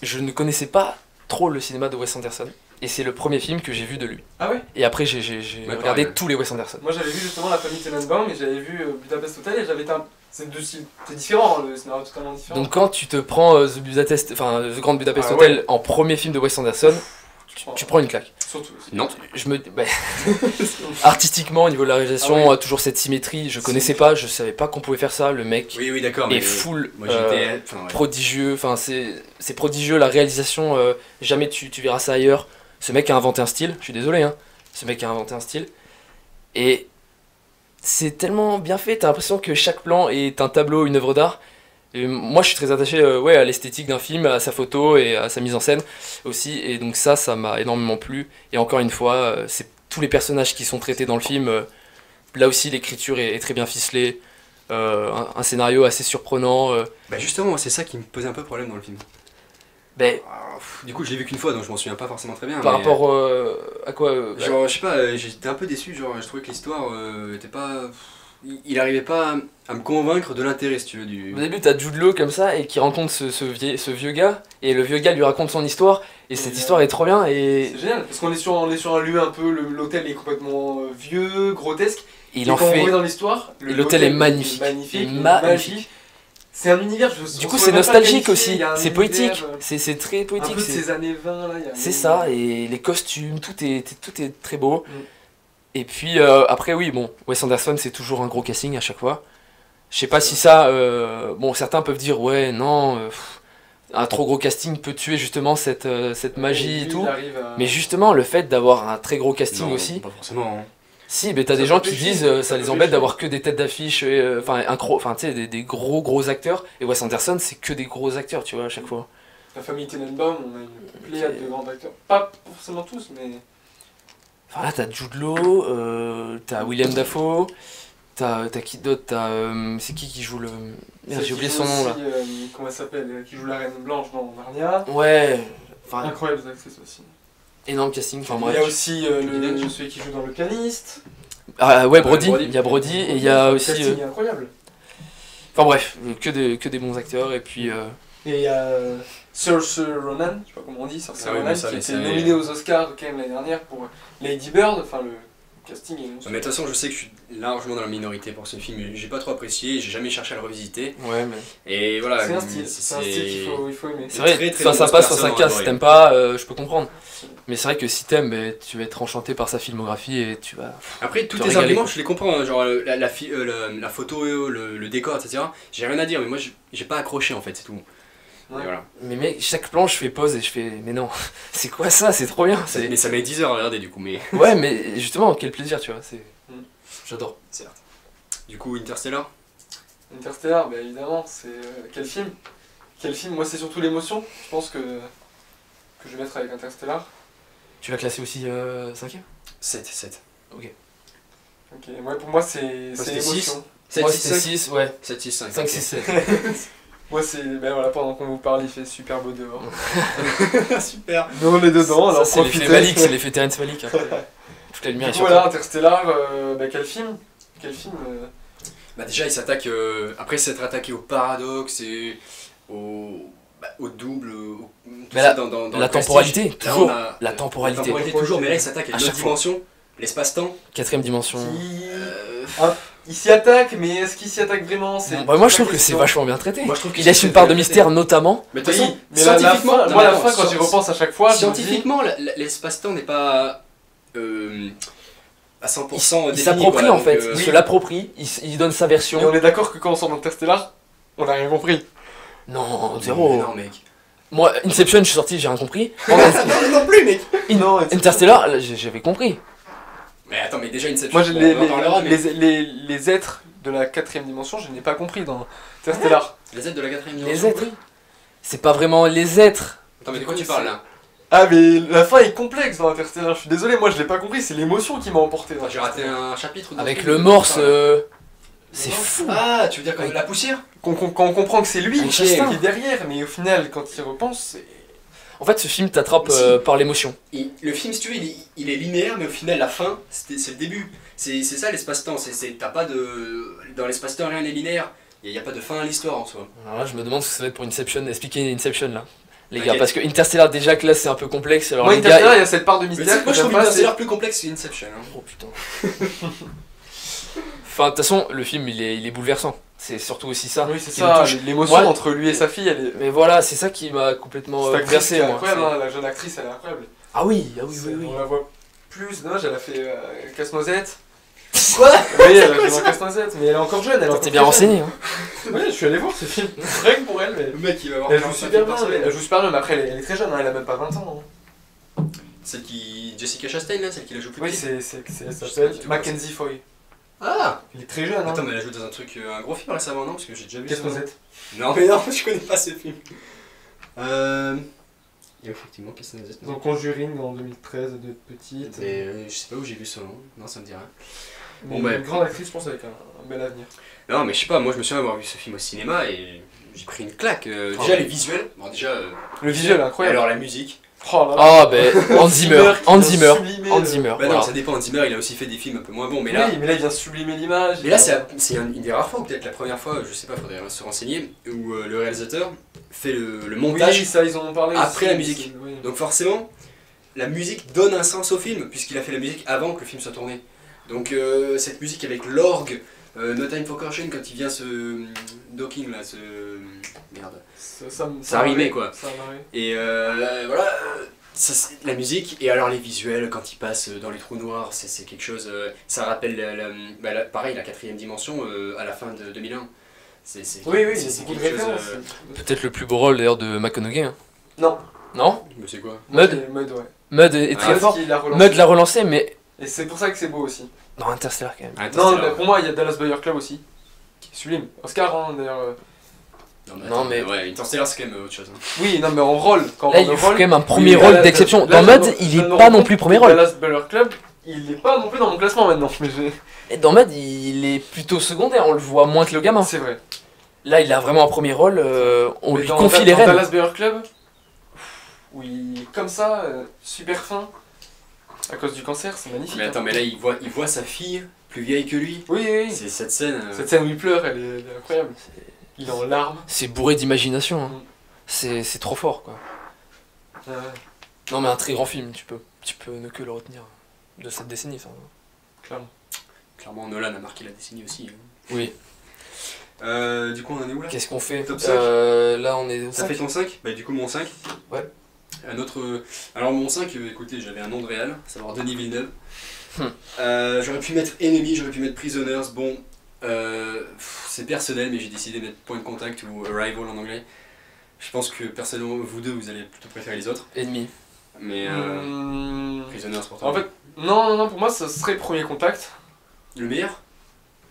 je ne connaissais pas trop le cinéma de Wes Anderson. Et c'est le premier film que j'ai vu de lui. Ah ouais. Et après, j'ai Ouais, regardé pareil. tous les Wes Anderson. Moi j'avais vu justement La Famille Tenenbaum et j'avais vu Budapest Hotel et j'avais été un... C'est deux styles, c'est différent, hein, le scénario est totalement différent. Donc quand tu te prends The Grand Budapest Ah Hotel ouais. en premier film de Wes Anderson, tu prends une claque. Surtout. Non. Artistiquement, au niveau de la réalisation, Ah oui. toujours cette symétrie, je connaissais pas, je savais pas qu'on pouvait faire ça, le mec Oui, d'accord, est mais. full, Moi j'étais. Enfin, ouais. prodigieux, enfin c'est prodigieux, la réalisation, jamais tu verras ça ailleurs. Ce mec a inventé un style, je suis désolé, hein, ce mec a inventé un style, et c'est tellement bien fait, t'as l'impression que chaque plan est un tableau, une œuvre d'art. Et moi je suis très attaché ouais, à l'esthétique d'un film, à sa photo et à sa mise en scène aussi, et donc ça m'a énormément plu. Et encore une fois, c'est tous les personnages qui sont traités dans le film, là aussi l'écriture est très bien ficelée, un scénario assez surprenant. Bah, justement, c'est ça qui me posait un peu problème dans le film. Ben, Du coup, je l'ai vu qu'une fois, donc je m'en souviens pas forcément très bien. par mais, rapport à quoi Genre, je sais pas, j'étais un peu déçu, genre, je trouvais que l'histoire était pas. Il arrivait pas à me convaincre de l'intérêt, si tu veux, du. Au début, t'as Jude Law comme ça et qui rencontre ce vieux gars, et le vieux gars lui raconte son histoire, et cette histoire est trop bien. Et C'est génial, parce qu'on est sur un lieu un peu, l'hôtel est complètement vieux, grotesque. il et en quand on fait. voit dans l'histoire, et l'hôtel est magnifique. magnifique, Il est magnifique. magique. C'est un univers, Du coup, c'est nostalgique aussi, c'est poétique, poétique. c'est très Un poétique. peu de c'est- ces années 20 là. Il y a un C'est ça, univers. et les costumes, tout est très beau. Mm. Et puis après, oui, bon, Wes Anderson, c'est toujours un gros casting à chaque fois. Je sais pas si ça. Bon, certains peuvent dire, ouais, non, un trop gros casting peut tuer justement cette magie Lui, et tout. il arrive à- Mais justement, le fait d'avoir un très gros casting Non, aussi. Pas forcément. Hein. Si, mais t'as Ça des gens peut qui pêcher, disent ça ça peut les embête pêcher. d'avoir que des têtes d'affiche, enfin tu sais, des gros acteurs. Et Wes Anderson, c'est que des gros acteurs, tu vois, à chaque fois. La famille Tenenbaum, on a une pléiade de grands acteurs. Pas forcément tous, mais. Enfin là, t'as Jude Law, t'as William Dafoe, t'as qui d'autre, c'est qui joue le. Merde, Celle j'ai oublié qui son joue nom là. aussi, comment elle s'appelle Qui joue la Reine Blanche dans Narnia. Ouais, enfin, Incroyable actrice aussi. énorme casting, enfin Il y a bref. aussi celui qui joue dans Le Pianiste. Ah ouais, Brody, Brody. il y a Brody, et il y a Le aussi. casting est incroyable. Enfin bref, que des bons acteurs, et puis. Et il y a Saoirse Ronan, je sais pas comment on dit, Saoirse Ah oui, Ronan, mais ça, qui mais était ça, nominée aux Oscars quand même l'année dernière pour Lady Bird. Enfin, le casting est Mais de toute façon, je sais que je suis largement dans la minorité pour ce film. J'ai pas trop apprécié, j'ai jamais cherché à le revisiter. Ouais, mais. Et voilà. C'est un style, c'est un style qu'il faut aimer. C'est vrai, très, très enfin, ça nombreuses passe, soit ça personnes ont casse, si adoré. t'aimes pas, je peux comprendre. Mais c'est vrai que si t'aimes, tu vas être enchanté par sa filmographie et tu vas. Après, tous te tes régaler, arguments, quoi. je les comprends. Hein, genre la photo, le décor, etc. J'ai rien à dire, mais moi, j'ai pas accroché en fait, c'est tout. Ouais. Et voilà. Mais mec, chaque plan, je fais pause et je fais, mais non, c'est quoi ça? C'est trop bien. Mais ça met 10 heures à regarder du coup, mais Ouais, mais justement, quel plaisir, tu vois. Mm. J'adore. certes. Du coup, Interstellar. Interstellar, bah évidemment, c'est. Quel film Quel film Moi, c'est surtout l'émotion, je pense que je vais mettre avec Interstellar. Tu l'as classé aussi 5ème? 7. Ok, ouais, pour moi, c'est C'était l'émotion. 7, Moi 6, c'était 5. 6, ouais. 7, 6, 5. 5, 6, 7. Moi, c'est. Ben voilà, pendant qu'on vous parle, il fait super beau dehors. Super. Nous, on est dedans, Ça alors c'est l'effet profitez. Malik, c'est l'effet Terrence Malik. Hein. Toute la lumière est Du sur coup, toi. voilà, Interstellar, ben quel film. Quel film Bah déjà il s'attaque, après s'être attaqué au paradoxe et au double, tout Mais ça la- dans La le Prestige. temporalité, Là, toujours. on a- La temporalité. toujours, mais là il s'attaque à À une autre chaque fois. dimension, l'espace-temps. 4ème dimension. Il s'y attaque, mais est-ce qu'il s'y attaque vraiment? Bah, moi je trouve que c'est vachement bien traité. Moi je trouve Il laisse une part de mystère notamment. Mais de toute façon, mais la scientifiquement, fin, non, moi, mais la attends, fin, quand j'y repense à chaque fois, je me dis. scientifiquement, l'espace-temps n'est pas à 100% Il défini, s'approprie voilà, en fait, donc, il se l'approprie, il donne sa Et on version. est d'accord que quand on sort d'Interstellar, on a rien compris. Non, mais zéro. non mec. Moi, Inception, je suis sorti, j'ai rien compris. non plus mec. Non, Interstellar, là, j'avais compris. Mais attends, mais déjà Inception, moi, j'ai on en parlera, mais les êtres de la 4ème dimension, je n'ai pas compris dans Interstellar. les aides de la 4ème Les dimension. êtres. C'est pas vraiment les êtres. Attends, mais de quoi tu parles là? Ah, mais la fin est complexe dans Interstellar, je suis désolé, moi je l'ai pas compris, c'est l'émotion qui m'a emporté. dans J'ai raté un chapitre. dans Avec ce le film, morse, de c'est fou. Ah, tu veux dire comme la poussière? Quand on comprend que c'est lui Un qui est chastin. derrière, mais au final, quand il repense, c'est. En fait, ce film t'attrape Si. par l'émotion. Le film, si tu veux, il est linéaire, mais au final, la fin, c'est le début. C'est ça l'espace-temps. T'as pas de. Dans l'espace-temps, rien n'est linéaire. Il n'y a pas de fin à l'histoire en soi. Alors là, je me demande ce que ça va être pour Inception. Expliquez Inception là. Les gars, T'inquiète. parce que Interstellar, déjà que là c'est un peu complexe. Alors Moi, les Interstellar, gars. il y a cette part de Mais tu sais mystère que moi, que je j'aime trouve pas. Interstellar plus complexe que Inception. Hein. Oh putain. Enfin, de toute façon, le film il est bouleversant. C'est surtout aussi ça. Oui, c'est qui me ça, touche. l'émotion Moi- entre lui et sa fille, elle est. Mais voilà, c'est ça qui m'a complètement Cette actrice bouleversé qui est moi. incroyable, hein, la jeune actrice, elle est incroyable. Ah oui, ah oui, oui, oui. On la voit plus, dommage, elle a fait Casse-Noisette. Quoi? Oui, elle a joué dans Casse-Noisette, mais elle est encore jeune, elle est encore T'es bien très jeune. renseigné, hein. Ouais, je suis allé voir ce film, rien que pour elle, mais. Le mec, il va avoir Elle joue 45 super bien, par semaine. elle joue super bien, mais après elle est très jeune, hein, elle a même pas 20 ans. Hein. Celle qui. Jessica Chastain, là, celle qui la joue plus Oui, petite. elle Je sais s'appelle pas du tout Mackenzie Foy. Ah! Elle est très jeune, hein. Attends, mais elle a joué dans un truc, un gros film récemment, non? Parce que j'ai déjà vu ça. Casse-Noisette. Non, mais non, je connais pas ce film. Il y a effectivement Casse-Noisette. Dans Conjuring en 2013, de petite. Mais je sais pas où j'ai vu ce nom. Non, ça me dit rien. Mais Bon, bah. une grande actrice, je pense, avec un bel avenir. Non, mais je sais pas, moi je me souviens avoir vu ce film au cinéma et j'ai pris une claque. Déjà, les visuels. Bon, déjà. Le visuel est Et incroyable. alors, la musique. Oh là là. Ah ben, Hans Zimmer, qui Hans vient Zimmer, sublimer Hans le- Zimmer. Bah voilà. non, ça dépend. Hans Zimmer, il a aussi fait des films un peu moins bons, mais là. Oui, mais là il vient sublimer l'image. Mais là, c'est une des rares fois, ou peut-être la première fois, je sais pas, faudrait se renseigner, où le réalisateur fait le montage. Oui, ça ils en ont parlé après aussi, la musique. oui. Donc forcément, la musique donne un sens au film, puisqu'il a fait la musique avant que le film soit tourné. Donc cette musique avec l'orgue, No Time for Caution, quand il vient ce docking là, ce... Merde. Ça m'a rimait, marré, quoi. Ça m'a marré. Et voilà, ça, c'est la musique, et alors les visuels, quand il passe dans les trous noirs, c'est quelque chose... ça rappelle, pareil, la 4ème dimension à la fin de 2001. Oui, oui, il y a c'est beaucoup de quelque chose... références. Peut-être le plus beau rôle d'ailleurs de McConaughey. Hein. Non. Non? Mais c'est quoi? Mud Mud, ouais. Mud est très Ah, fort. Qu'il a relancé. Mud l'a relancé, mais Et c'est pour ça que c'est beau aussi. dans Interstellar quand même. Ah, Non, Interstellar. mais pour moi, il y a Dallas Buyer Club aussi. Qui est sublime. Oscar, hein, d'ailleurs. Non, mais- Ouais, Interstellar, c'est quand même autre chose. Hein. Oui, non, mais en rôle. Quand Là, on il lui parle de faut rôle. quand même un premier Oui, rôle là, d'exception. là, Dans je Mud, me- il je est me pas rends non compte plus que premier rôle. Dallas Buyer Club, il est pas non plus dans mon classement maintenant. Mais Et dans Mud, il est plutôt secondaire, on le voit moins que le gamin. c'est vrai. Là, il a vraiment un premier rôle, on Mais lui dans confie les dans rênes. Dallas Buyer Club, oui, comme ça, super fin. À cause du cancer, c'est magnifique. Mais attends, hein. mais là, il voit sa fille plus vieille que lui. Oui, oui, oui. C'est cette scène. Cette scène où il pleure, elle est incroyable. Il est en larmes. C'est bourré d'imagination. Hein. Mm. C'est trop fort, quoi. Ouais. Non, mais un très grand film, tu peux ne que le retenir de cette décennie. Enfin. Clairement, Nolan a marqué la décennie aussi. Hein. Oui. Du coup, on en est où là? Qu'est-ce qu'on fait Top 5. Là, on est au Ça 5. fait ton 5? Bah, du coup, mon 5. Ouais. Un autre. Alors, mon 5, écoutez, j'avais un nom de réal, à savoir Denis Villeneuve. Hmm. J'aurais pu mettre Enemy, j'aurais pu mettre Prisoners. Bon, c'est personnel, mais j'ai décidé de mettre Point Contact ou Arrival en anglais. Je pense que personnellement, vous deux, vous allez plutôt préférer les autres. Ennemi. Mais Prisoners pour toi. En fait, non, pour moi, ça serait Premier Contact. le meilleur?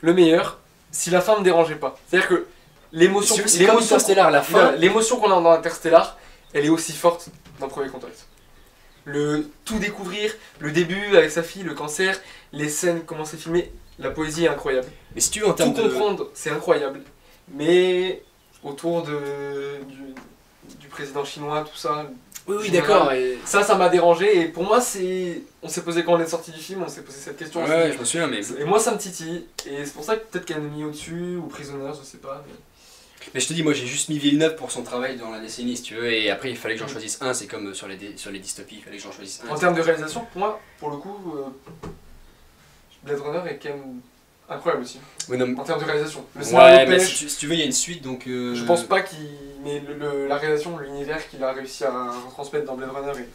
Le meilleur, si la fin me dérangeait pas. C'est-à-dire que l'émotion C'est comme Interstellar, la fin. l'émotion qu'on a dans Interstellar, elle est aussi forte dans Premier Contact. Le tout découvrir, le début avec sa fille, le cancer, les scènes, comment c'est filmé, La poésie est incroyable. Mais si tu veux, en Tout termes de. comprendre, c'est incroyable. Mais autour du président chinois, tout ça, Oui, oui, général, d'accord. Et... ça m'a dérangé. Et pour moi, on s'est posé quand on est sorti du film, on s'est posé cette question. Ouais, je me souviens, mais. Et moi, ça me titille. Et c'est pour ça que peut-être qu'elle a mis au-dessus, ou Prisoners, je sais pas. Mais je te dis, moi j'ai juste mis Villeneuve pour son travail dans la décennie, si tu veux, et après il fallait que j'en choisisse un, c'est comme sur les dystopies, il fallait que j'en choisisse un. En termes de réalisation, pour moi, pour le coup, Blade Runner est quand même incroyable aussi. Oui, non, En termes de réalisation. Le scénario ouais, mais pêche. si tu veux, il y a une suite donc. Je pense pas qu'il. Mais la réalisation, l'univers qu'il a réussi à retransmettre dans Blade Runner est.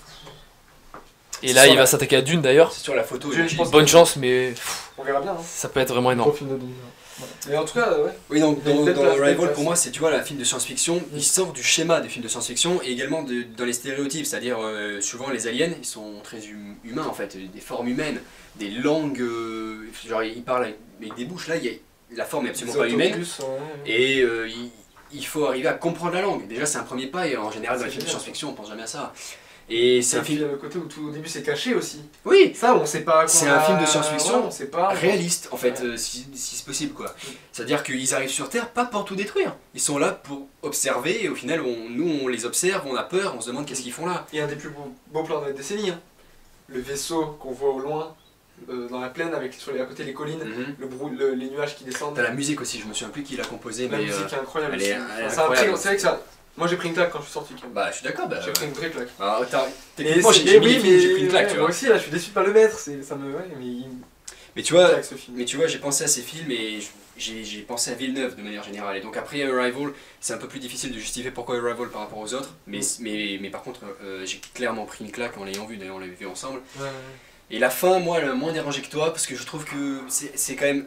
Et là, il va s'attaquer à Dune d'ailleurs. C'est sur la photo, Je pense- Bonne chance, mais On verra bien. Hein. ça peut être vraiment énorme. Gros film de 2020. Voilà. Mais en tout cas, ouais. Oui, donc Il y a une belle dans place, Arrival, belle pour place. moi, c'est, tu vois, la film de science-fiction, il sort du schéma des films de science-fiction et également dans les stéréotypes, c'est-à-dire souvent les aliens, ils sont très humains en fait, des formes humaines, des langues, genre ils parlent avec des bouches, là, la forme est absolument pas humaine Autobus, ouais. et il faut arriver à comprendre la langue. Déjà, c'est un premier pas et en général, dans les C'est films de génial, science-fiction, on pense jamais à ça. Et c'est Et un puis il y film. a le côté où tout au début c'est caché aussi. Oui! Ça, on sait pas. C'est qu'on un a- film de science-fiction ouais, on sait pas. Réaliste en fait, Ouais. si c'est possible quoi. C'est-à-dire qu'ils arrivent sur Terre pas pour tout détruire. Ils sont là pour observer et au final nous on les observe, on a peur, on se demande qu'est-ce qu'ils font là. Et un des plus beaux plans de la décennie. Hein. Le vaisseau qu'on voit au loin, dans la plaine, avec à côté les collines, les nuages qui descendent. T'as la musique aussi, je me souviens plus qui l'a composée La mais musique est incroyable. elle est- aussi. elle est C'est un incroyable. très- c'est vrai que ça. Moi j'ai pris une claque quand je suis sorti. Quand même. bah je suis d'accord. J'ai pris une vraie claque. Alors, Et techniquement c'est- j'ai oui, mis les films, j'ai pris une claque ouais, tu moi vois. aussi là, je suis déçu de pas le mettre. Ça me. Ouais, mais il Mais tu vois, claque ce film. Mais tu vois, j'ai pensé à ces films et j'ai pensé à Villeneuve de manière générale. Et donc après Arrival, c'est un peu plus difficile de justifier pourquoi Arrival par rapport aux autres. Mais par contre, j'ai clairement pris une claque en l'ayant vu, d'ailleurs on l'avait vu ensemble. Ouais. Et la fin, moi, elle m'a moins dérangé que toi parce que je trouve que c'est quand même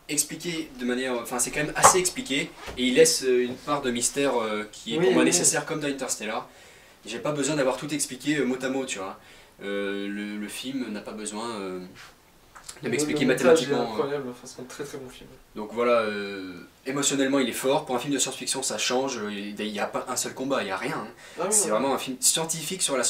expliqué de manière. Enfin, c'est quand même assez expliqué et il laisse une part de mystère qui est Oui, pour moi oui. nécessaire comme dans Interstellar. J'ai pas besoin d'avoir tout expliqué mot à mot, tu vois. Le film n'a pas besoin de m'expliquer Le montage est mathématiquement. incroyable, enfin, c'est un très très bon film. Donc voilà, émotionnellement il est fort. Pour un film de science-fiction, ça change. Il n'y a pas un seul combat, il n'y a rien. Hein. Ah, oui, C'est ouais. vraiment un film scientifique sur le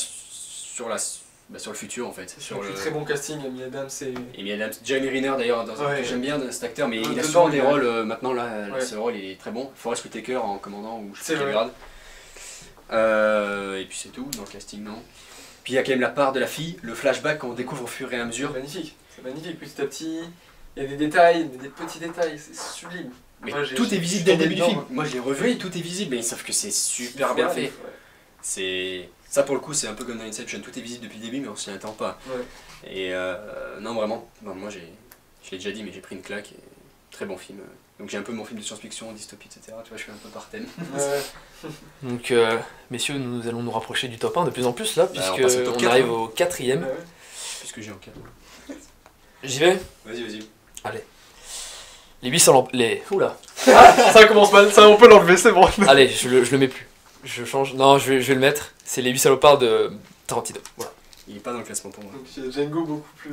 futur en fait. Sur le très bon casting, Amy Adams et. Amy Adams, Jeremy Renner d'ailleurs, Ouais. que j'aime bien cet acteur, mais il a Dedans, souvent il des a- rôles maintenant là, Ouais. ce rôle il est très bon. Forest Whitaker en commandant ou je sais C'est pas quel vrai. grade. Et puis c'est tout dans le casting, non. Puis il y a quand même la part de la fille, le flashback qu'on découvre au fur et à mesure. C'est magnifique, petit à petit. Il y a des détails, des petits détails, c'est sublime. Mais Moi, j'ai- tout est je visible suis dès le tombé début du dedans, film. moi. Moi je l'ai revu et tout est visible, mais sauf que c'est super bien fait. C'est ça pour le coup, c'est un peu comme dans Inception, tout est visible depuis le début, mais on s'y attend pas. Ouais. Et non vraiment, moi je l'ai déjà dit, mais j'ai pris une claque. Et très bon film. Donc j'ai un peu mon film de science-fiction, dystopie, etc. Tu vois, je fais un peu par thème. Ouais. Donc, messieurs, nous allons nous rapprocher du top 1 de plus en plus là, Bah, on puisque passe au top on 4, arrive hein. au quatrième. Ouais. Puisque j'ai en cas. J'y vais. Vas-y. Les 800 lampes. Oula. Ça commence mal, ça on peut l'enlever, c'est bon. Allez, je le mets plus. Je change. Non, je vais le mettre. C'est les 8 salopards de Tarantino. Voilà. Il est pas dans le classement pour moi. Donc il y a Django beaucoup plus.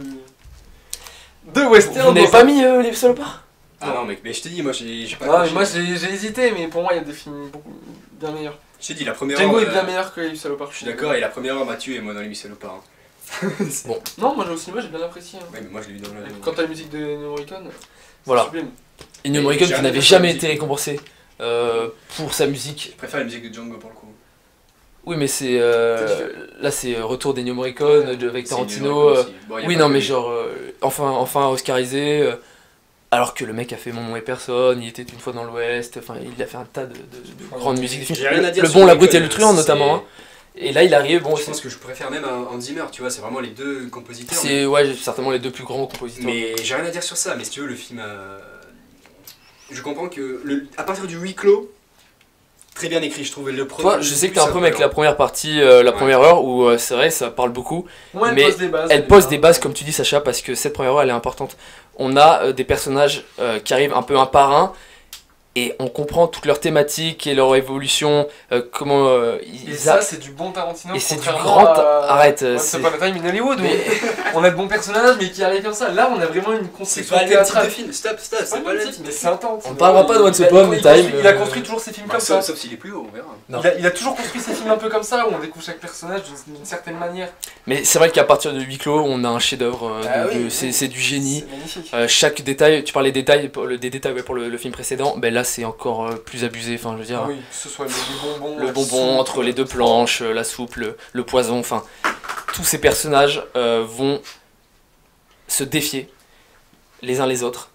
De western. Vous n'avez dans pas un- mis les 8 salopards? Ah non, mec, mais je t'ai dit, moi j'ai pas. Ah, mais accroché. moi j'ai hésité, mais pour moi il y a des films beaucoup bien meilleurs. Je t'ai dit, la première Django heure. est bien meilleur que les Salopards. Je suis d'accord, et la première heure m'a tué, moi, dans les Huit Salopards. Non, moi au cinéma j'ai bien apprécié. Hein. Ouais, mais moi je l'ai vu dans le. Quand t'as la musique de Ennio Morricone, c'est Voilà. sublime. Ennio Et Morricone j'ai qui rien n'avait à dire jamais sur la été musique. récompensé pour sa musique. Je préfère la musique de Django pour le coup. Oui, mais c'est là c'est retour d'Ennio Morricone avec C'est Tarantino. une aussi. Bon, y a Oui, pas non, que mais lui. genre enfin oscarisé. Alors que le mec a fait Mon nom et personne, il était une fois dans l'Ouest, enfin il a fait un tas de grandes musiques de films. J'ai rien à dire Le sur bon, la Morricone, brute et le truand c'est- notamment. Hein. Et là il arrive, bon, Je pense que je préfère même Hans Zimmer, tu vois, c'est vraiment les deux compositeurs. c'est ouais, certainement les deux plus grands compositeurs. Mais j'ai rien à dire sur ça, mais si tu veux, le film. Je comprends que. À partir du huis clos, très bien écrit, je trouvais le premier. Toi, je sais que t'es un problème avec la première partie, la première heure, où c'est vrai, ça parle beaucoup. Moi, elle Mais pose des bases. Elle pose des bases, comme tu dis, Sacha, parce que cette première heure, elle est importante. On a des personnages qui arrivent un peu un par un, et on comprend toutes leurs thématiques et leur évolution, comment Et ils ça, c'est du bon Tarantino. et c'est du contrairement grand... à Arrête, Once Upon a Time in Hollywood, où on a de bons personnages, mais qui arrivent comme ça. Là, on a vraiment une C'est construction pas le même type théâtrale. de film. Stop, c'est C'est pas le même type. mais c'est intense. On parlera pas de Once Il a- Upon a il Time, construit- Il a construit toujours ses films comme ça. Sauf s'il est plus haut, on verra. Non. Il a toujours construit ses films un peu comme ça, où on découvre chaque personnage d'une certaine manière. Mais c'est vrai qu'à partir de huis clos, on a un chef-d'œuvre, Ah oui, oui. c'est du génie. C'est magnifique. Chaque détail, tu parlais des détails, des détails ouais, pour le film précédent, ben là c'est encore plus abusé, enfin je veux dire, Ah oui, que ce soit le bonbon, le la bonbon soupe, entre les deux planches, la soupe, le poison, enfin tous ces personnages vont se défier les uns les autres.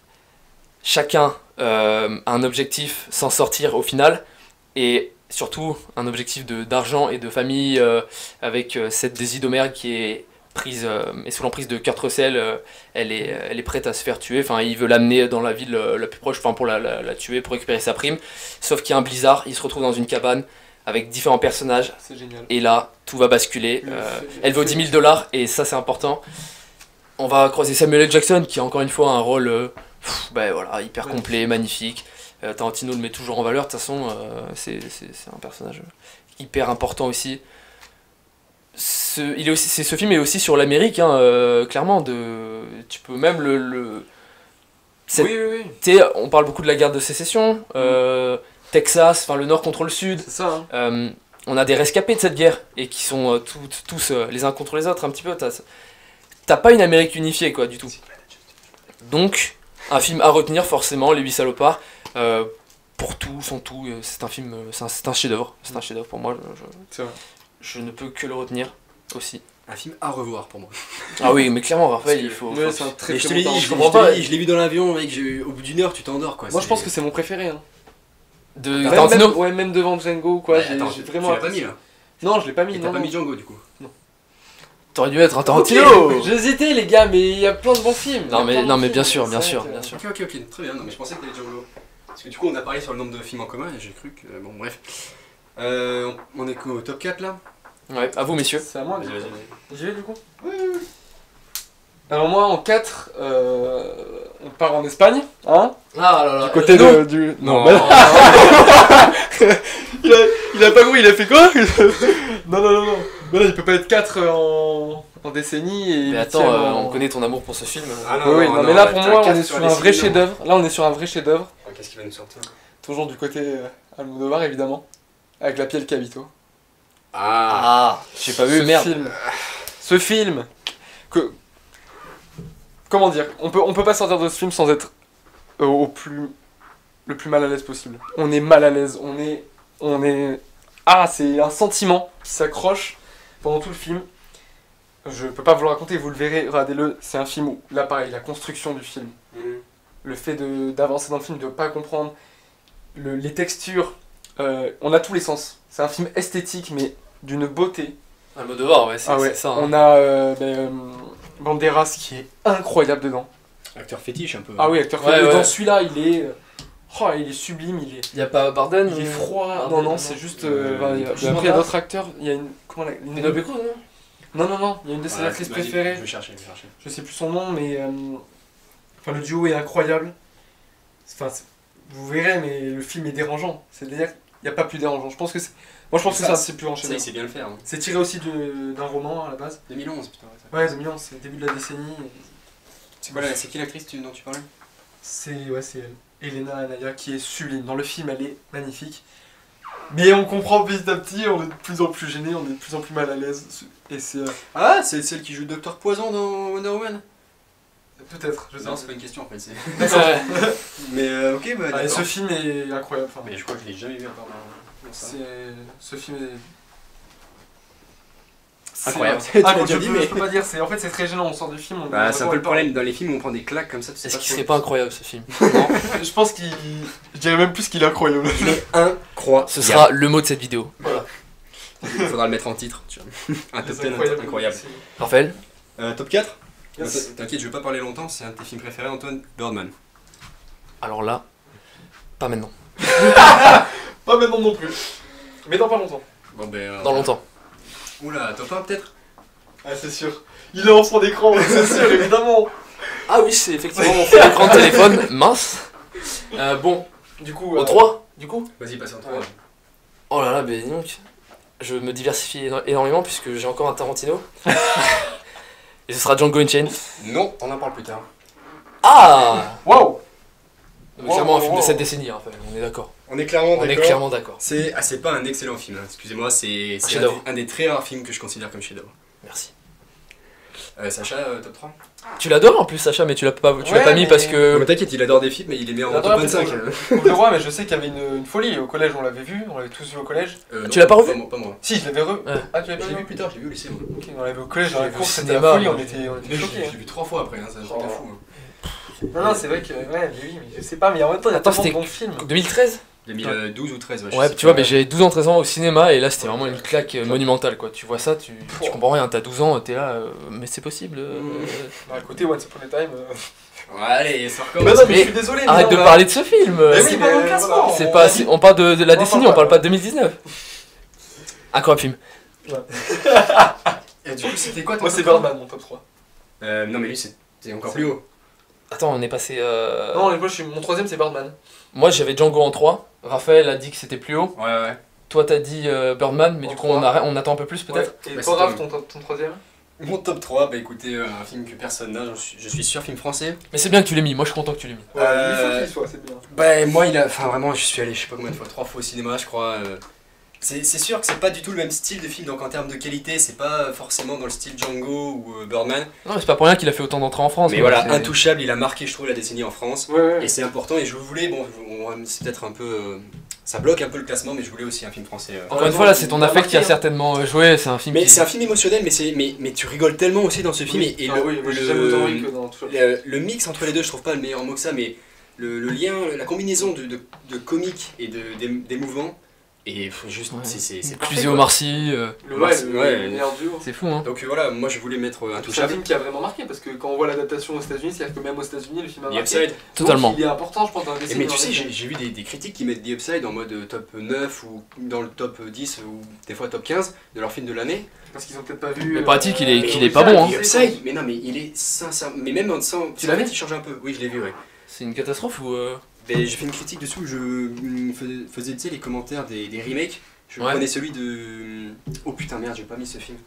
Chacun a un objectif, s'en sortir au final, et surtout un objectif d'argent et de famille avec cette Desidomère qui est prise est sous l'emprise de Kurt Russell, elle est prête à se faire tuer, enfin il veut l'amener dans la ville la plus proche, enfin pour la tuer, pour récupérer sa prime, sauf qu'il y a un blizzard, il se retrouve dans une cabane avec différents personnages, C'est génial. et là tout va basculer, elle vaut 10 000 $, et ça c'est important. On va croiser Samuel L. Jackson qui a encore une fois un rôle ben voilà, hyper complet, magnifique. Tarantino le met toujours en valeur, de toute façon c'est un personnage hyper important aussi. Ce film est aussi sur l'Amérique, hein, clairement. Tu peux même cette- Oui, oui, oui. tu sais, on parle beaucoup de la guerre de sécession, Texas, enfin le nord contre le sud. C'est ça, hein. On a des rescapés de cette guerre et qui sont tous les uns contre les autres un petit peu. T'as pas une Amérique unifiée quoi du tout. Donc un film à retenir forcément, Les 8 salopards. Pour tout, son tout, c'est un film, c'est un chef-d'œuvre. C'est un chef-d'œuvre pour moi. C'est vrai. Je ne peux que le retenir aussi. Un film à revoir pour moi. Ah oui, mais clairement Raphaël, Parce il que- faut. Ouais, c'est un très Mais je très te l'ai bon dit, temps. je comprends pas. l'ai vu dans l'avion, mec, au bout d'une heure tu t'endors quoi. Moi, je pense que c'est mon préféré. Hein. De Même, Tarantino. ouais, même devant Django, quoi. Ouais, j'ai attends, j'ai tu vraiment l'as pas apprécié. mis là. Non, je l'ai pas mis. Et Non, t'as pas non. mis Django du coup. T'aurais dû mettre un Tarantino. J'hésitais, les gars, mais il y a plein de bons films. Non Il y a plein mais, de non bons mais bien films, sûr, c'est bien vrai sûr, que- bien sûr. Ok, très bien. Non mais je pensais que t'avais Django. Parce que du coup on a parlé sur le nombre de films en commun et j'ai cru que. Bon bref. On est au top 4 là. Ouais, à vous messieurs. C'est à moi, Vas-y, du coup. vas-y. J'y vais, du coup. Alors, moi, en 4, on part en Espagne, hein. Ah là là. Du côté du. Non. bah- il a pas compris, il a fait quoi? Non, non, non, non. Bah là, il peut pas être 4 en décennie et. Mais attends, huitième en- on connaît ton amour pour ce film. Ah Oui, oui, non, mais là, pour t'as moi, quatre on est sur sur les un vrai six, non. chef-d'œuvre. Là, on est sur un vrai chef-d'œuvre. Qu'est-ce qui va nous sortir? Toujours du côté Almodovar, évidemment. Avec la Piel Cabito. Ah. Ah, j'ai pas vu, merde. Ce film que comment dire, on peut pas sortir de ce film sans être le plus mal à l'aise possible. On est mal à l'aise, on est c'est un sentiment qui s'accroche pendant tout le film. Je peux pas vous le raconter, vous le verrez, regardez-le, c'est un film où là pareil, la construction du film, le fait d'avancer dans le film, de pas comprendre les textures, on a tous les sens. C'est un film esthétique mais d'une beauté. Almodovar, ouais, c'est Ah ouais, ça. hein. on a Banderas qui est incroyable dedans. Acteur fétiche un peu. Ah oui, acteur Ouais, fétiche. ouais. Dans celui-là, il est sublime, Y a pas Barden il est froid. Barden, Non, non, non. c'est juste. Juste Après, il y a Banderas. d'autres acteurs. Il y a une. Comment la. une- Penelope Cruz, non Non, non, non, il y a une de ses actrices préférées. Je vais chercher. Je sais plus son nom, mais. Enfin, le duo est incroyable. Enfin, vous verrez, mais le film est dérangeant. C'est-à-dire qu'il n'y a pas plus dérangeant. Je pense que c'est. Moi, je pense que Ça, c'est un de ses plus grands Ça, il chefs-d'œuvre. sait bien le faire. Hein. C'est tiré aussi d'un roman à la base. 2011, putain. Ouais, 2011, c'est le début de la décennie. C'est qui l'actrice dont tu parlais? C'est elle. Elena Anaya qui est sublime. Dans le film, elle est magnifique. Mais on comprend petit à petit, on est de plus en plus gêné, on est de plus en plus mal à l'aise. Et c'est. Ah, c'est celle qui joue Docteur Poison dans Wonder Woman? Peut-être, je sais Non, pas. c'est pas une question en fait. Ouais. Mais ok, bah Ah, et d'accord. ce film est incroyable. Enfin, Mais je crois que je l'ai jamais vu à part dans ça. ce film est. Incroyable. C'est- Tu l'as je déjà dit, peux- mais- je peux pas dire, en fait c'est très gênant, on sort du film. Bah, c'est un peu le problème dans les films où on prend des claques comme ça, tu sais Est-ce pas qu'il trop. serait pas incroyable ce film? Je pense qu'il. Je dirais même plus qu'il est incroyable. Il est incroyable. Ce sera le mot de cette vidéo. Il faudra le mettre en titre. Tu vois. Un top 10 incroyable. Raphaël? Top 4 Yes. T'inquiète, je vais pas parler longtemps, c'est un de tes films préférés, Antoine Birdman. Alors là, pas maintenant. Pas maintenant non plus. Mais dans pas longtemps. Bon, ben. Dans longtemps. Oula, top 1 peut-être? Ah, c'est sûr. Il est en fond d'écran, c'est sûr, évidemment. Ah oui, c'est effectivement mon fond d'écran de téléphone. Mince. Bon, Du coup. Au 3, du coup. Vas-y, passe en 3. Ouais. Oh là là, mais dis donc. Je me diversifie Vas-y, passe en 3. Ouais. Oh là là, mais dis donc. Je me diversifie énormément puisque j'ai encore un Tarantino. Et ce sera Django Unchained. Non, on en parle plus tard. Ah Waouh! Mais clairement un film de wow. cette décennie, hein, on est d'accord. On est clairement On est clairement d'accord. C'est pas un excellent film, hein. Excusez-moi, c'est chef-d'œuvre. un des très rares films que je considère comme chef-d'œuvre. Merci. Sacha, top 3. Tu l'adores en plus, Sacha, mais tu l'as pas mis mais- parce que. Mais t'inquiète, il adore des films, mais il est mis en Il top adore, 25. Faut que je le vois, mais je sais qu'il y avait une folie. Au collège, on l'avait vu, on l'avait tous vu au collège. Tu l'as pas revu? Pas moi. Si, je l'avais revu. Ouais. Ah, tu l'avais Je pas l'ai vu? vu plus tard, je l'ai vu au lycée. Moi. Ok, on l'avait au collège, Je dans l'ai la vu course, au c'était la cinéma, folie, moi, on était Je choqués. l'ai vu 3 fois après, hein, c'est un truc de fou. Non, c'est vrai que. Ouais, mais oui, mais je sais pas, mais en même temps, il y a Attends, tellement de c'était bons films. 2013? 2012 ou 13, ouais. je Ouais, sais tu vois, pas. mais j'avais 12 ans, 13 ans au cinéma et là c'était vraiment une claque monumentale quoi. Tu vois ça, tu comprends rien, t'as 12 ans, t'es là, mais c'est possible. À côté, Once Upon a Time. Ouais, allez, ça Mais recommence. non, mais je Mais suis désolé. mais Arrête non, de mais- parler de ce film. Mais c'est oui, mais dans le classement. c'est pas, on parle de la On décennie, parle on parle pas. pas de 2019. Incroyable film. Et du coup, c'était quoi ton Moi, c'est top 3? Birdman, mon top 3. Non, mais lui, c'était encore plus haut. Attends, on est passé. Non, moi, mon troisième, c'est Birdman. Moi j'avais Django en 3. Raphaël a dit que c'était plus haut. Ouais, ouais. Toi t'as dit Birdman, mais En du coup 3. on attend un peu plus peut-être. Ouais. Et Bah, toi, c'est Raph, ton troisième? Mon top 3, bah écoutez, un film que personne n'a, je suis sûr, film français. Mais c'est bien que tu l'aies mis, moi je suis content que tu l'aies mis. Ouais, il faut qu'il soit, c'est bien. Bah moi, enfin vraiment, je suis allé je sais pas combien de fois, 3 fois au cinéma, je crois. C'est sûr que c'est pas du tout le même style de film, donc en termes de qualité, c'est pas forcément dans le style Django ou Birdman. Non, mais c'est pas pour rien qu'il a fait autant d'entrées en France. Mais quoi, voilà, c'est- Intouchable, il a marqué, je trouve, la décennie en France. Ouais, Et c'est important, et je voulais, bon, c'est peut-être un peu. Ça bloque un peu le classement, mais je voulais aussi un film français. Encore une fois, là, c'est ton affect qui a certainement joué. C'est un film Mais qui. c'est un film émotionnel, mais tu rigoles tellement aussi dans ce film. Oui. Et Ah oui, moi, j'ai jamais autant ri que dans tout ça. le mix entre les deux, je trouve pas le meilleur mot que ça, mais le lien, la combinaison de comique et des mouvements, et juste, Ouais. c'est Cluzet parfait, au quoi. Marcy, Le Ouais. meilleur duo. c'est fou hein. Donc voilà, moi je voulais mettre C'est un Intouchable. film qui a vraiment marqué parce que quand on voit l'adaptation aux États-Unis, c'est-à-dire que même aux États-Unis, le film a The marqué. Upside. Totalement. Donc, il est important, je pense, dans la décennie. Mais tu sais, j'ai vu des critiques qui mettent The Upside en mode top 9 ou dans le top 10 ou des fois top 15 de leur film de l'année. Parce qu'ils ont peut-être pas vu. Mais pratique, il est- Mais qu'il est pas bon, hein. The Upside, mais non, mais il est sincère. Mais même sans. Tu l'as vu il change un peu. Oui, je l'ai vu, ouais. C'est une catastrophe ou. Ben, j'ai fait une critique dessus où je faisais tu sais, les commentaires des remakes. Je Ouais. prenais celui de. Oh putain, merde, j'ai pas mis ce film.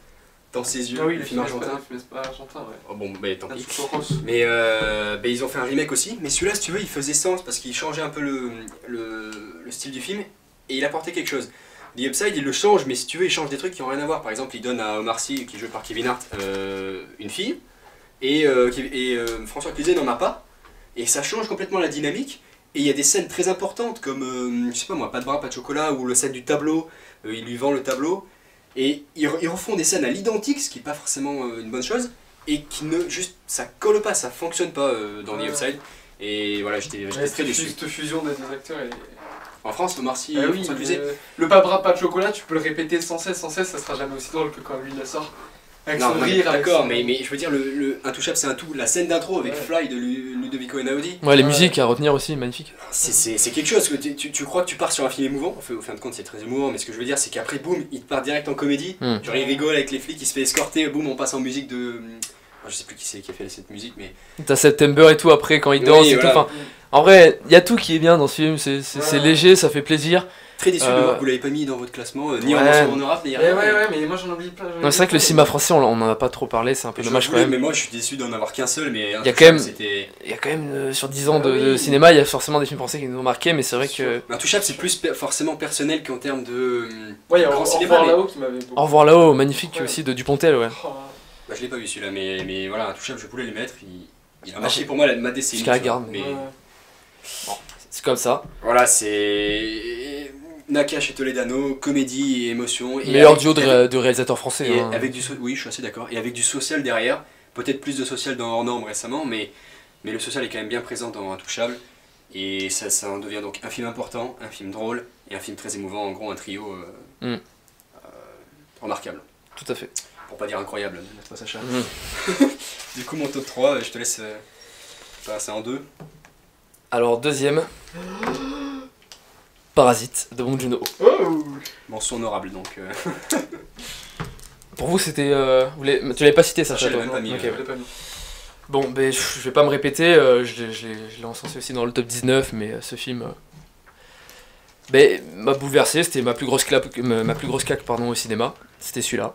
Dans ses yeux, Ah oui, le le film film argentin. argentin, ouais. Oh bon, ben tant pis. Natsuko Mais ben, ils ont fait un remake aussi. Mais celui-là, si tu veux, il faisait sens parce qu'il changeait un peu le style du film et il apportait quelque chose. The Upside, il le change, mais si tu veux, il change des trucs qui n'ont rien à voir. Par exemple, il donne à Omar Sy, qui est joué par Kevin Hart, une fille et François Cluzet n'en a pas. Et ça change complètement la dynamique. Et il y a des scènes très importantes comme, je sais pas moi, pas de bras, pas de chocolat, ou le scène du tableau, il lui vend le tableau. Et ils refont des scènes à l'identique, ce qui n'est pas forcément une bonne chose, et qui ne, juste, ça colle pas, ça fonctionne pas dans The Ouais. Upside. Et voilà, j'étais Ouais, très déçu. cette fusion des deux acteurs. En France, Omar Sy Ah et oui, François Cluzet. le pas de bras, pas de chocolat, tu peux le répéter sans cesse, ça sera jamais aussi drôle que quand lui il la sort. Avec Non, son non, rire, avec d'accord, son- mais je veux dire, le Intouchable c'est un tout. La scène d'intro avec Ouais. Fly de Ludovico Einaudi, Ouais, les Ouais. musiques à retenir aussi, magnifique. c'est quelque chose. Que tu crois que tu pars sur un film émouvant, au fin de compte c'est très émouvant, mais ce que je veux dire c'est qu'après, boum, il te part direct en comédie. Hmm. Genre il rigole avec les flics, il se fait escorter, boum, on passe en musique de. Je sais plus qui c'est qui a fait cette musique, mais. T'as September et tout après quand il Oui, danse et voilà. tout. Enfin, en vrai, il y a tout qui est bien dans ce film. C'est Ouais. léger, ça fait plaisir. Très déçu de Euh, voir que vous l'avez pas mis dans votre classement, ni en ouais. mention honorable, ni Mais rien. ouais, mais moi j'en oublie plein. Non, c'est vrai que le cinéma français, on en a pas trop parlé, c'est un peu Je dommage quand voulais, même. Mais moi je suis déçu d'en avoir qu'un seul, mais. Il y a quand même- C'était. Il y a quand même sur 10 ans Ah de oui. cinéma, il y a forcément des films français qui nous ont marqué, mais c'est vrai que. Intouchable c'est plus forcément personnel qu'en termes de. Ouais, il y a Grand Au cinéma, revoir mais- là-haut qui m'avait beaucoup. Au revoir là-haut, magnifique Ouais. aussi de Dupontel, ouais. Oh, Bah, je l'ai pas vu celui-là, mais voilà, Intouchable, je voulais les mettre. Il a Ah, marché j'ai- pour moi ma décennie. jusqu'à la tu vois, garde, Mais ouais. C'est comme ça. voilà, c'est. Nakash et Toledano, comédie et émotion. Et Meilleur avec- duo avec- de réalisateurs français. et hein. avec du oui, je suis assez d'accord. Et avec du social derrière. Peut-être plus de social dans Hors Normes récemment, mais le social est quand même bien présent dans Intouchable. Et ça en devient donc un film important, un film drôle et un film très émouvant. En gros, un trio remarquable. Tout à fait. Pour pas dire incroyable, n'est-ce pas, Sacha? Mhm. Du coup, mon top 3, je te laisse passer en deux. Alors, deuxième. Parasite de Bong Joon-ho. Oh. Mention honorable donc. Pour vous, c'était. Tu l'avais pas cité, ça, Sacha toi l'a même pas mis, Ok, ouais. Je l'ai pas mis. Bon, ben, je vais pas me répéter, je l'ai encensé aussi dans le top 19, mais ce film, m'a bouleversé, c'était ma plus grosse claque pardon, au cinéma, c'était celui-là.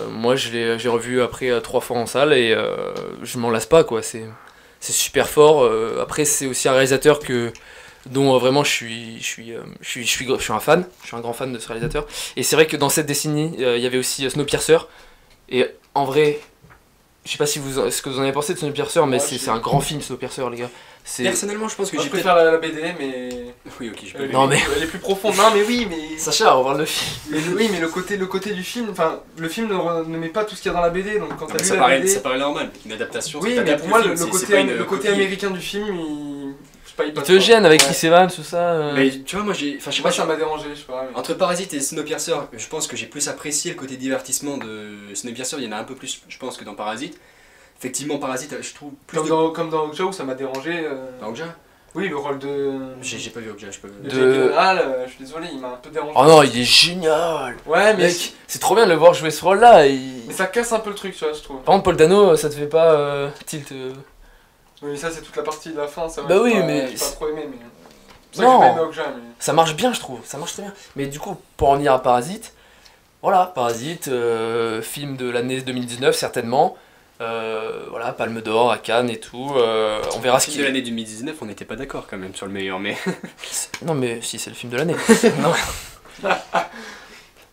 Moi j'ai revu après 3 fois en salle et je m'en lasse pas quoi, c'est super fort. Après c'est aussi un réalisateur dont vraiment je suis un fan, je suis un grand fan de ce réalisateur. Et c'est vrai que dans cette décennie, il y avait aussi Snowpiercer. Et en vrai, je sais pas ce que vous en avez pensé de Snowpiercer, mais c'est un grand film Snowpiercer les gars. Personnellement, je pense que Moi, j'ai je préfère la BD, mais. Oui, ok, je peux. Non, mais- Elle est plus profonde. Non, mais oui, mais. Sacha, on va voir le film. Oui, mais le côté du film, enfin, le film ne met pas tout ce qu'il y a dans la BD, donc quand Non, t'as mais lu ça, la paraît, BD. ça paraît normal. Une adaptation, Oui, c'est mais pour moi, film, le c'est pas une côté copie. américain du film, je sais pas, il Il passe te pas. gêne avec Ouais. Chris Evans, tout ça. Mais tu vois, moi, je sais Moi, pas, ça m'a dérangé, je sais pas. mais- entre Parasite et Snowpiercer, je pense que j'ai plus apprécié le côté divertissement de Snowpiercer. Il y en a un peu plus, je pense, que dans Parasite. Effectivement, Parasite, je trouve plus Comme dans Okja où ça m'a dérangé. Dans Okja. Oui, le rôle de. J'ai pas vu Okja, je peux. de De- Jake Gyllenhaal, je suis désolé, il m'a un peu dérangé. Oh non, il est génial. Ouais, mais. Mec, c'est trop bien de le voir jouer ce rôle-là. Mais ça casse un peu le truc, tu vois, je trouve. Par contre, Paul Dano, ça te fait pas tilt Oui, ça, c'est toute la partie de la fin, ça Bah j'ai oui, pas- mais j'ai pas trop aimé, mais. C'est Non. ça que j'ai pas aimé Okja, mais. Ça marche bien, je trouve. Ça marche très bien. Mais du coup, pour en venir à Parasite, voilà, Parasite, film de l'année 2019, certainement. Voilà, Palme d'Or à Cannes et tout. On verra ce Film qu'il de l'année 2019, on n'était pas d'accord quand même sur le meilleur, mais. Non, mais si, c'est le film de l'année. Non.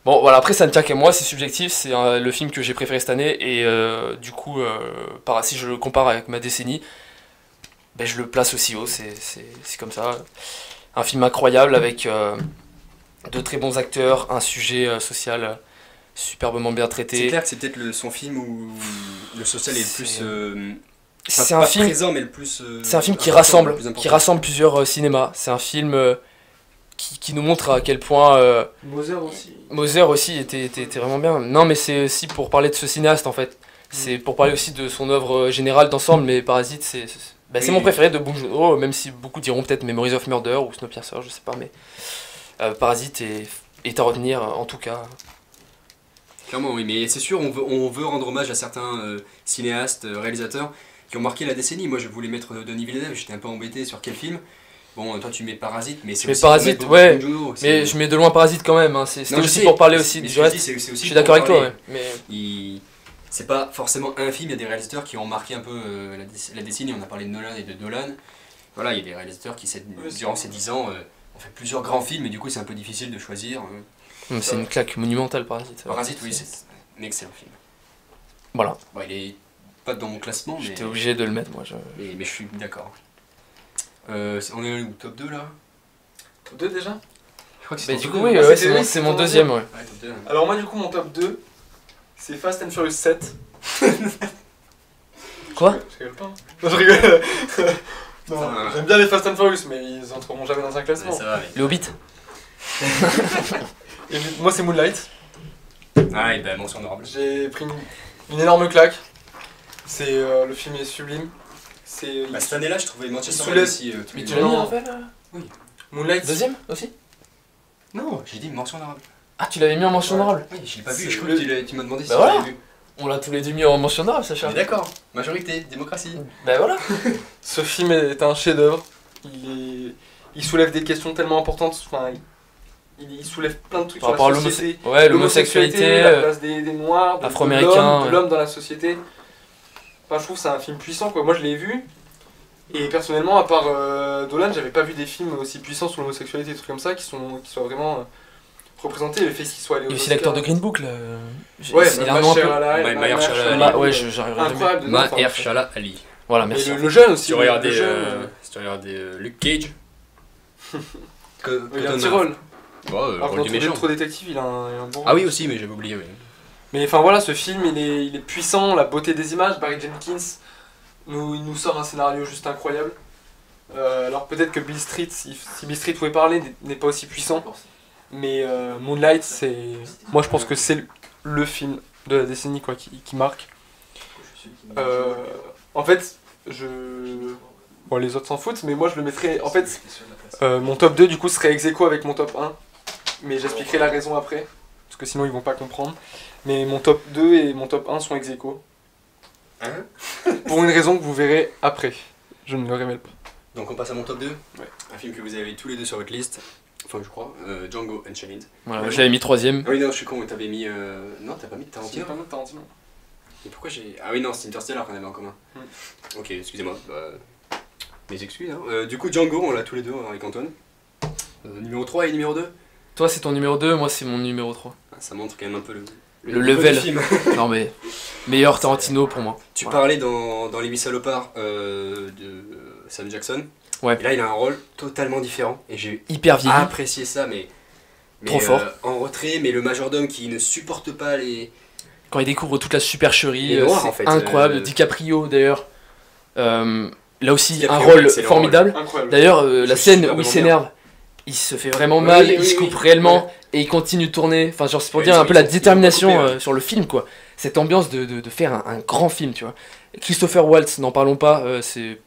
Bon, voilà, après, ça ne tient qu'à moi, c'est subjectif. C'est le film que j'ai préféré cette année. Et du coup, si je le compare avec ma décennie, ben, je le place aussi haut. C'est comme ça. Un film incroyable avec de très bons acteurs, un sujet social superbement bien C'est traité. clair que c'est peut-être son film où le social est le plus. C'est pas un film. présent, mais le plus. C'est un film qui important, le rassemble, plus important. qui rassemble plusieurs cinémas. C'est un film qui nous montre à quel point Mother aussi. Moser aussi était vraiment bien. Non, mais c'est aussi pour parler de ce cinéaste en fait. C'est pour parler aussi de son œuvre générale d'ensemble, mais Parasite, c'est Oui. mon préféré de Bong Joon-ho, même si beaucoup diront peut-être Memories of Murder ou Snowpiercer, je sais pas, mais Parasite est à retenir en tout cas. Clairement, oui, mais c'est sûr, on veut rendre hommage à certains cinéastes, réalisateurs qui ont marqué la décennie. Moi, je voulais mettre Denis Villeneuve, j'étais un peu embêté sur quel film. Bon, toi, tu mets Parasite, mais c'est Mais aussi Parasite, pour mettre ouais, Bong Joon-ho, Mais c'est- je mets de loin Parasite quand même, hein. C'était Non, je aussi sais, pour parler aussi mais du ce que je reste. dis, c'est aussi Je suis pour d'accord avec toi, parler. ouais. Mais C'est pas forcément un film, il y a des réalisateurs qui ont marqué un peu la décennie. On a parlé de Nolan et de Dolan. Voilà, il y a des réalisateurs qui, durant ces 10 ans, ont fait plusieurs grands films, et du coup, c'est un peu difficile de choisir. c'est une claque monumentale Parasite. Parasite, oui, c'est un excellent film. Voilà, Bon, il est pas dans mon classement, mais, j'étais obligé de le mettre moi. mais je suis d'accord. On est où, top 2 là? Top 2 déjà. Je crois que Mais top du 2, coup, hein. oui, Ah, ouais, c'était- oui, c'est mon c'était deuxième, ouais. Ouais, top 2. Alors, moi, du coup, mon top 2, c'est Fast and Furious 7. Quoi? Je rigole pas. Hein. Non, je rigole. Non, Ça- j'aime bien les Fast and Furious, mais ils entreront jamais dans un Ouais, classement. ça va, mais... Le Hobbit. Et moi, c'est Moonlight. Ah, et ben, mention honorable. J'ai pris une énorme claque. Le film est sublime. C'est Bah, cette année-là, je trouvais Manchester Soulève- aussi. tous Mais les tu deux. l'as mis Non. Raphaël Moonlight. Deuxième aussi? Non, j'ai dit mention honorable. Ah, tu l'avais mis en mention Ouais. honorable. Oui, je l'ai pas vu, C'est je crois le- que tu m'as demandé si Bah je voilà. l'avais vu. On l'a tous les deux mis en mention honorable, Sacha. Mais d'accord, majorité, démocratie. Bah voilà. Ce film est un chef-d'œuvre. Il soulève des questions tellement importantes. Enfin, il soulève plein de trucs Par sur rapport à la société. l'homosexualité. La place des Noirs, Afro-Américains, de l'homme dans la société. Enfin, je trouve que c'est un film puissant, quoi. Moi, je l'ai vu. Et personnellement, à part Dolan, j'avais pas vu des films aussi puissants sur l'homosexualité, des trucs comme ça, qui soient vraiment représentés. Le fait qu'il soit allé Il y aux a aussi Oscars. l'acteur de Green Book là. Ouais, Il a un nom un peu. Mahershala Ali. Ouais, j'arriverai jamais. Incroyable. dedans, enfin, Mahershala Ali. Voilà, Et merci. le jeune aussi. Si tu le regardais, jeune, Luke Cage. il a un petit rôle. Ouais, Alors que rôle dans du méchant. Trop Détective, il a un bon Ah rôle. oui, aussi, mais j'avais oublié, oui. Mais enfin voilà, ce film il est puissant, la beauté des images. Barry Jenkins il nous sort un scénario juste incroyable. Alors peut-être que Bill Street, si Bill Street pouvait parler, n'est pas aussi puissant. Mais Moonlight, moi je pense que c'est le film de la décennie quoi, qui marque. En fait, bon, les autres s'en foutent, mais moi je le mettrais. En fait, mon top 2 du coup serait ex aequo avec mon top 1. Mais j'expliquerai la raison après. Parce que sinon ils vont pas comprendre. Mais mon top 2 et mon top 1 sont ex aequo. Hein? Pour une raison que vous verrez après. Je ne le révèle pas. Donc on passe à mon top 2. Ouais. Un film que vous avez tous les deux sur votre liste. enfin je crois, Django Unchained. Voilà, Ouais, je l'avais mis troisième. Ah oui, non, je suis con, t'avais mis. Non, t'as pas mis Si, Tarantino. pas mal de Tarantino. Et pourquoi j'ai. Ah oui, non, c'est Interstellar qu'on avait en commun. Hmm. Ok, excusez-moi. Mes excuses. Hein. Du coup, Django, on l'a tous les deux avec Antoine. Numéro 3 et numéro 2. Toi, c'est ton numéro 2, moi, c'est mon numéro 3. Ah, ça montre quand même un peu Le niveau level. du film. Non, mais meilleur Tarantino pour moi. Tu Voilà. parlais dans Les 8 salopards de Sam Jackson. Ouais. Et là, il a un rôle totalement différent. Et j'ai Hyper vieilli. apprécié ça, mais Trop fort. En retrait, mais le majordome qui ne supporte pas les. Quand il découvre toute la supercherie, Il est noir, c'est en fait. incroyable. DiCaprio, d'ailleurs. Là aussi, DiCaprio, un rôle excellent formidable. Incroyable. D'ailleurs, la joue scène super où il bien. s'énerve, il se fait vraiment Oui, mal, oui, il se oui, coupe oui. réellement et il continue de tourner. Enfin, genre, c'est pour Ouais, dire ils un ont- peu la ils ont détermination beaucoup coupé, ouais. sur le film, quoi. Cette ambiance de faire un grand film, tu vois. Christopher Waltz, n'en parlons pas, c'est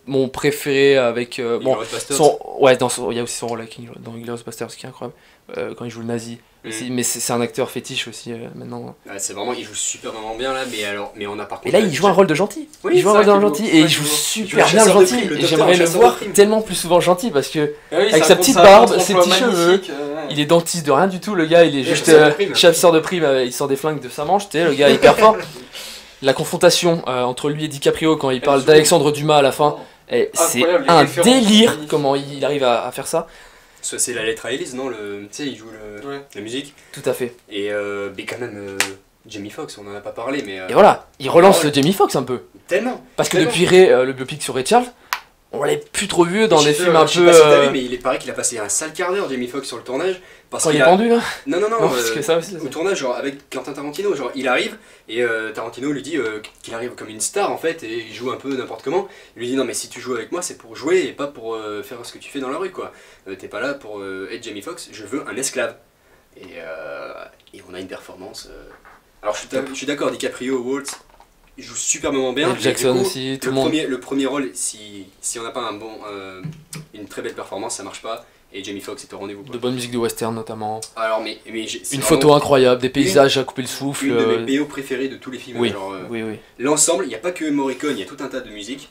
mon préféré avec. Bon, Inglourious Basterds. ouais, il y a aussi son rôle avec dans Inglourious Basterds, ce qui est incroyable. Quand il joue le nazi. Aussi, mais c'est un acteur fétiche aussi maintenant. Ouais, c'est vraiment, il joue super vraiment bien là, mais on a par contre. Et là, il joue un rôle de gentil. Oui, il joue un c'est rôle vrai d'un qu'il gentil joue- et ouais, il joue il joue- super il joue bien le chasseur de gentil. primes, le Et docteur j'aimerais le chasseur de voir primes. tellement plus souvent gentil parce que Ah oui, avec ça sa compte, petite ça barbe, compte ses emploi petits cheveux, magnifique, il est dentiste de rien du tout. Le gars, il est Ouais, juste chasseur de primes. chasseur de primes. Il sort des flingues de sa manche. Tu sais, le gars est hyper fort. La confrontation entre lui et DiCaprio quand il parle se d'Alexandre Dumas à la fin, c'est Incroyable, les un références délire magnifiques. comment il arrive à faire ça. Ça, c'est la lettre à Elise, non Tu sais, il joue Ouais. la musique. Tout à fait. Et mais quand même, Jamie Foxx, on en a pas parlé, mais. Et voilà, il relance ouais. Jamie Foxx un peu. Tellement Parce que tellement. depuis Ray, le biopic sur Ray Charles, on l'avait plus trop vu dans Je des sais films pas- un je sais peu. pas si t'as vu, mais il paraît qu'il a passé un sale quart d'heure, Jamie Foxx, sur le tournage. Parce Quand il qu'il est a. pendu là. Non, non, non, Non, parce que ça aussi. au tournage, genre avec Quentin Tarantino, genre il arrive et Tarantino lui dit qu'il arrive comme une star en fait et il joue un peu n'importe comment. Il lui dit non, mais si tu joues avec moi, c'est pour jouer et pas pour faire ce que tu fais dans la rue quoi. T'es pas là pour être Jamie Foxx, je veux un esclave. Et on a une performance. Alors je suis d'accord, DiCaprio, Waltz, il joue superbement bien. Mel mais Jackson du coup, aussi, tout le monde. le premier rôle, si on n'a pas une très belle performance, ça marche pas. Et Jamie Foxx est au rendez-vous. quoi. De bonne musique de western notamment. Alors, c'est Une vraiment photo incroyable, des paysages à couper le souffle. une de mes BO préférées de tous les films. Oui, Genre, oui, oui. l'ensemble, il n'y a pas que Morricone, il y a tout un tas de musiques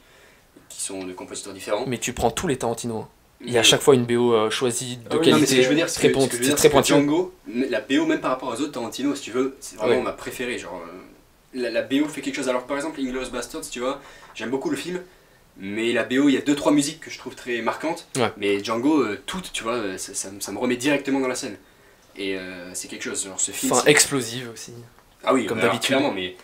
qui sont de compositeurs différents. Mais tu prends tous les Tarantino. Hein. Il y a à chaque fois une BO choisie de Ah oui, qualité. Non, mais ce que je veux dire, très ce que je veux dire, très c'est que pointu. Django, la BO, même par rapport aux autres Tarantino, si tu veux, c'est vraiment Ouais. ma préférée. Genre, la BO fait quelque chose. Alors, par exemple, Inglourious Basterds, tu vois, j'aime beaucoup le film, mais la BO, il y a 2-3 musiques que je trouve très marquantes. Ouais. Mais Django, toutes, tu vois, ça me remet directement dans la scène. Et c'est quelque chose. Genre, ce film. Enfin, c'est- explosive aussi. Ah oui, comme alors, d'habitude. clairement, mais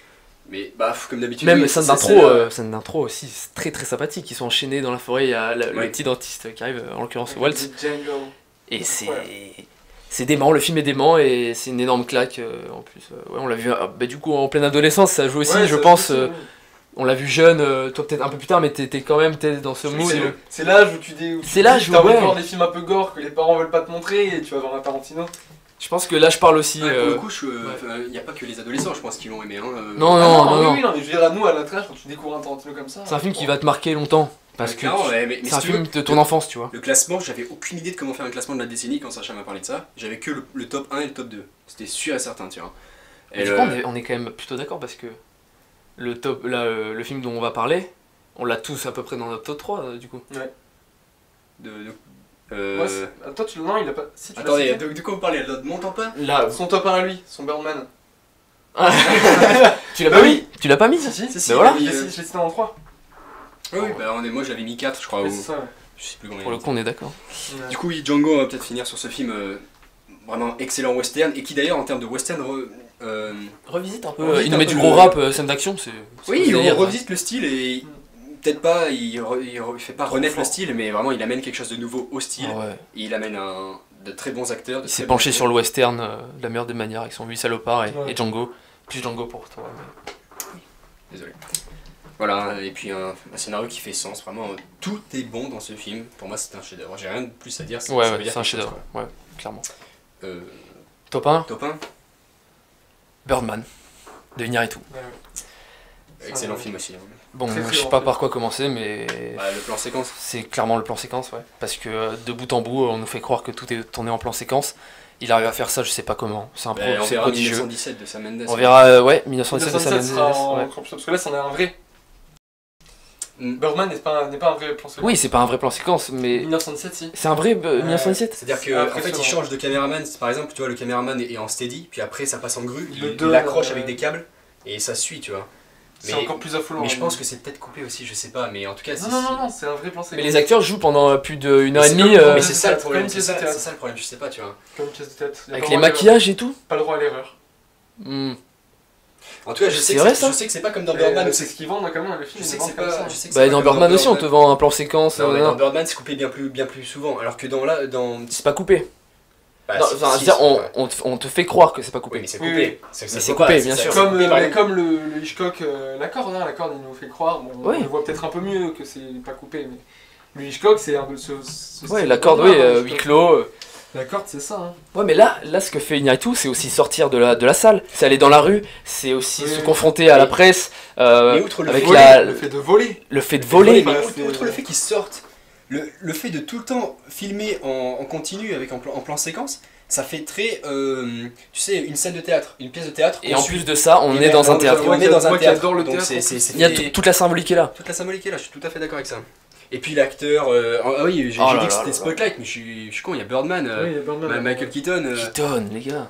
bah, comme d'habitude. Même oui, scène ça, d'intro, c'est- scène d'intro aussi, c'est très très sympathique. Ils sont enchaînés dans la forêt, il y a le Ouais. petit dentiste qui arrive, en l'occurrence Waltz. Django. Et c'est. Incroyable. C'est dément, le film est dément et c'est une énorme claque en plus. Ouais, on l'a vu bah, du coup en pleine adolescence, ça joue aussi, Ouais, je ça pense. aussi, oui. On l'a vu jeune, toi peut-être un peu plus tard, mais t'étais quand même dans ce mood. C'est l'âge où tu C'est l'âge où, t'as envie de ouais. voir des films un peu gore que les parents veulent pas te montrer et tu vas voir un Tarantino. Je pense que là je parle aussi. Ouais, pour le coup, il n'y a pas que les adolescents, je pense, qui l'ont aimé. Hein, Non, Ah non, oui, non. oui, non, mais je veux dire à nous à notre âge quand tu découvres un Tarantino comme ça. C'est un film qui va te marquer longtemps. Parce que clairement, ouais, mais c'est un si tu film veux, de ton enfance, tu vois. Le classement, j'avais aucune idée de comment faire un classement de la décennie quand Sacha m'a parlé de ça. J'avais que le top 1 et le top 2. C'était sûr et certain, tu vois. Et du coup, on est quand même plutôt d'accord parce que le top, là, le film dont on va parler, on l'a tous à peu près dans notre top 3 du coup. Ouais, toi, non, il a pas. Si, tu l'as Attendez, cité. de quoi vous parlez? De mon top 1? Là, Son top 1 à lui, son Birdman. tu l'as pas mis? Tu l'as pas mis? Si, si, si, voilà. il Je a mis, l'ai cité en 3. Oui, bah moi j'avais mis 4, je crois. Ouais, Ou... c'est ça, ouais. Je sais plus combien. Pour le coup, on est d'accord. Du coup, oui, Django, on va peut-être finir sur ce film vraiment excellent western et qui d'ailleurs, en termes de western, Revisite un peu. Revisite Il nous un met peu du gros le- rap, scène d'action, c'est. oui, c'est il délire, revisite le style et peut-être pas, il fait pas renaître le style, mais vraiment il amène quelque chose de nouveau au style. Ah ouais. Et il amène de très bons acteurs. Il s'est penché sur le western de la meilleure des manières avec son 8 salopards Ouais. et Django. Plus Django pour toi. Désolé. Voilà, et puis un scénario qui fait sens, vraiment tout est bon dans ce film. Pour moi, c'est un chef-d'œuvre. J'ai rien de plus à dire. ça Ouais, veut ouais, dire c'est un quelque chose, chef-d'œuvre. Ouais, clairement. quoi. Top 1, Top 1, Birdman. De Iñárritu. excellent film aussi. Hein. Bon, Très, très je sais bon pas film. par quoi commencer, mais. Bah, le plan séquence. C'est clairement le plan séquence, ouais. Parce que de bout en bout, on nous fait croire que tout est tourné en plan séquence. Il arrive à faire ça, je sais pas comment. C'est un Bah, on c'est verra prodigieux. 1917 de Sam Mendes. On verra, ouais, 1917 de Sam 1917 sera Mendes. en Ouais. encore plus tôt, parce que là, c'en est un vrai. Birdman n'est pas un vrai plan séquence. Oui, c'est pas un vrai plan séquence, mais 1917, si. c'est un vrai 1917. C'est-à-dire C'est qu'en fait, impressionnant. il change de caméraman. Par exemple, tu vois, le caméraman est en steady, puis après, ça passe en grue, Il le il donne, l'accroche avec des câbles, et ça suit, tu vois. C'est Mais- encore plus affolant. Mais je hein. pense que c'est peut-être coupé aussi, je sais pas, mais en tout cas, Non, c'est un vrai plan séquence. Mais les acteurs jouent pendant plus d'une heure Mais et c'est demie comme- mais pièce c'est de ça le théâtre, problème, comme c'est pièce de ça, théâtre. c'est ça le problème, je sais pas, tu vois. Comme une pièce de théâtre. Y a avec pas les le droit à maquillages et tout. l'erreur. Pas le droit à l'erreur. Hmm. En tout cas, je C'est sais que vrai, c'est- ça je sais que c'est pas comme dans Mais, Birdman, où c'est ce qu'ils vendent quand même, le film. je sais ils que c'est vendent comme pas. ça. Je sais que Bah, c'est dans pas comme Birdman aussi, on te vend un plan séquence. Non, mais non, dans Birdman, c'est coupé bien plus souvent, alors que dans. c'est pas coupé. Bah, Non, si, enfin, si, c'est-à-dire, c'est- on te fait croire que c'est pas Oui, coupé. mais c'est Oui, coupé. oui. C'est Mais c'est coupé, bien sûr. Comme le Hitchcock, la corde, hein, la corde, il nous fait croire. Bon, Oui. on le voit peut-être un peu mieux que c'est pas coupé, mais le Hitchcock, c'est un peu ce Ouais, style la corde, de oui, cinéma, hein, huis Hitchcock. clos. La corde, c'est ça. Hein. Ouais, mais là, ce que fait Iñárritu, c'est aussi sortir de la salle. C'est aller dans la rue, c'est aussi Oui. se confronter à la presse. Mais outre le avec fait- Le fait de voler. le fait de voler. Mais Bah, outre c'est- le fait qu'ils sortent, le fait de tout le temps filmer en continu avec en plan séquence, ça fait très, tu sais, une scène de théâtre, une pièce de théâtre. Et qu'on en suit. plus de ça, on Et est ben, dans un théâtre. On est dans un Moi qui théâtre. adore le Donc théâtre, c'est Il y a toute la symbolique est là. toute la symbolique est là. Je suis tout à fait d'accord avec ça. Et puis l'acteur, ah oui, j'ai Oh dit là que là c'était là Spotlight, mais je suis con. Il y a Birdman, Oui, il y a Birdman. Michael Keaton. Keaton, les gars.